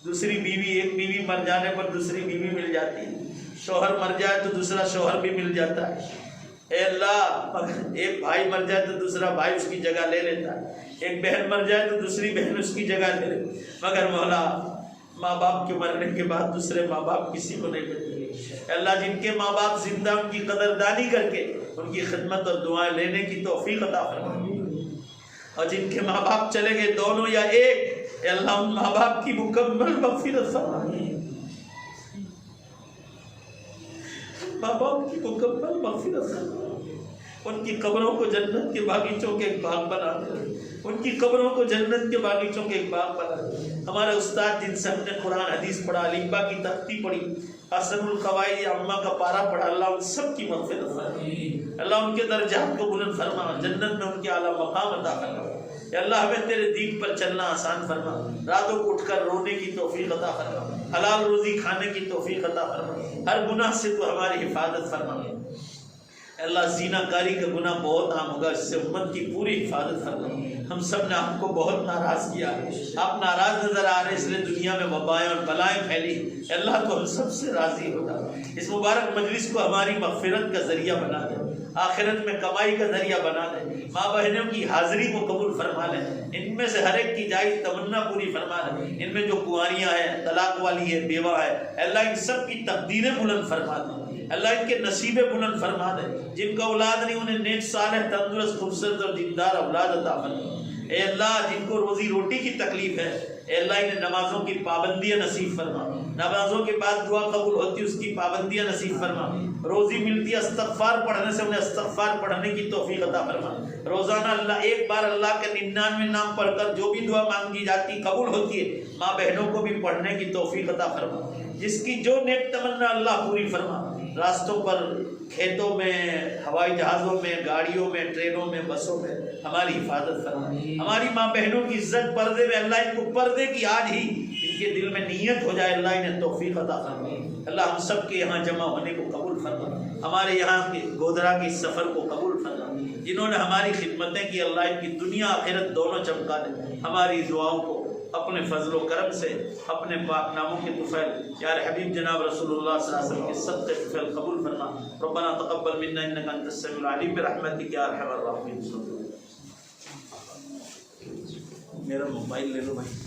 دوسری بیوی، ایک بیوی مر جانے پر دوسری بیوی مل جاتی ہے، شوہر مر جائے تو دوسرا شوہر بھی مل جاتا ہے۔ اے اللہ ایک بھائی مر جائے تو دوسرا بھائی اس کی جگہ لے لیتا ہے، ایک بہن مر جائے تو دوسری بہن اس کی جگہ لے لیتی، مگر مولا ماں باپ کے مرنے کے بعد دوسرے ماں باپ کسی کو نہیں ملتے۔ اے اللہ جن کے ماں باپ زندہ ان کی قدردانی کر کے ان کی خدمت اور دعائیں لینے کی توفیق عطا فرما، اور جن کے ماں باپ چلے گئے دونوں یا ایک، اے اللہ ان ماں باپ کی مکمل مغفرت فرما، ماں باپ کی مکمل مغفرت فرما، ان کی قبروں کو جنت کے باغیچوں کے ایک باغ بنا دے، ان کی قبروں کو جنت کے باغیچوں کے ایک باغ بنا دے۔ ہمارے استاد جن سے ہم نے قرآن حدیث پڑھا، الفبا کی تختی پڑھی، حسن القواعد عامہ کا پارا پڑھا، اللہ ان سب کی مغفرت فرما، اللہ ان کے درجات کو بلند فرما، جنت میں ان کے اعلیٰ مقام عطا فرما۔ یا اللہ ہمیں تیرے دین پر چلنا آسان فرما، راتوں کو اٹھ کر رونے کی توفیق عطا فرما، حلال روزی کھانے کی توفیق عطا فرما، ہر گناہ سے تو ہماری حفاظت فرما۔ اللہ زینہ کاری کا گناہ بہت عام ہوگا، اس سے امت کی پوری حفاظت فرما۔ ہم سب نے آپ کو بہت ناراض کیا، آپ ناراض نظر آ رہے، اس لیے دنیا میں وبائیں اور بلائیں پھیلی۔ اللہ تو ہم سب سے راضی ہوگا، اس مبارک مجلس کو ہماری مغفرت کا ذریعہ بنا دے، آخرت میں کمائی کا ذریعہ بنا دے، ماں بہنوں کی حاضری کو قبول فرما لے، ان میں سے ہر ایک کی جائز تمنا پوری فرما لے، ان میں جو کنواریاں ہیں، طلاق والی ہے، بیوہ ہے، اللہ ان سب کی تقدیریں بلند فرما دے، اللہ ان کے نصیبیں بلند فرما دے، جن کا اولاد نہیں انہیں نیک صالح تندرست خوبصورت اور دیندار اولاد عطا فرما۔ اے اللہ جن کو روزی روٹی کی تکلیف ہے، اے اللہ انہیں نمازوں کی پابندیاں نصیب فرما، نمازوں کے بعد دعا قبول ہوتی اس کی پابندیاں نصیب فرما، روزی ملتی ہے استغفار پڑھنے سے انہیں استغفار پڑھنے کی توفیق عطا فرما، روزانہ اللہ ایک بار اللہ کے 99 نام پڑھ کر جو بھی دعا مانگی جاتی قبول ہوتی ہے، ماں بہنوں کو بھی پڑھنے کی توفیق عطا فرما، جس کی جو نیک تمنا اللہ پوری فرما، راستوں پر، کھیتوں میں، ہوائی جہازوں میں، گاڑیوں میں، ٹرینوں میں، بسوں میں ہماری حفاظت فرما، ہماری ماں بہنوں کی عزت پردے میں، اللہ ان کو پردے کی آج ہی ان کے دل میں نیت ہو جائے، اللہ انہیں توفیق عطا فرما۔ اللہ ہم سب کے یہاں جمع ہونے کو قبول فرما، ہمارے یہاں کے گودرا کے سفر کو قبول فرما، جنہوں نے ہماری خدمتیں کی اللہ ان کی دنیا آخرت دونوں چمکا دے، ہماری دعاؤں کو اپنے فضل و کرم سے، اپنے پاک ناموں کے طفیل یار حبیب جناب رسول اللہ صلی اللہ علیہ وسلم کے صدقے طفیل قبول فرما۔ ربنا تقبل منا انک انت السمیع العلیم برحمتک یا ارحم الراحمین۔ میرا موبائل لے لو بھائی۔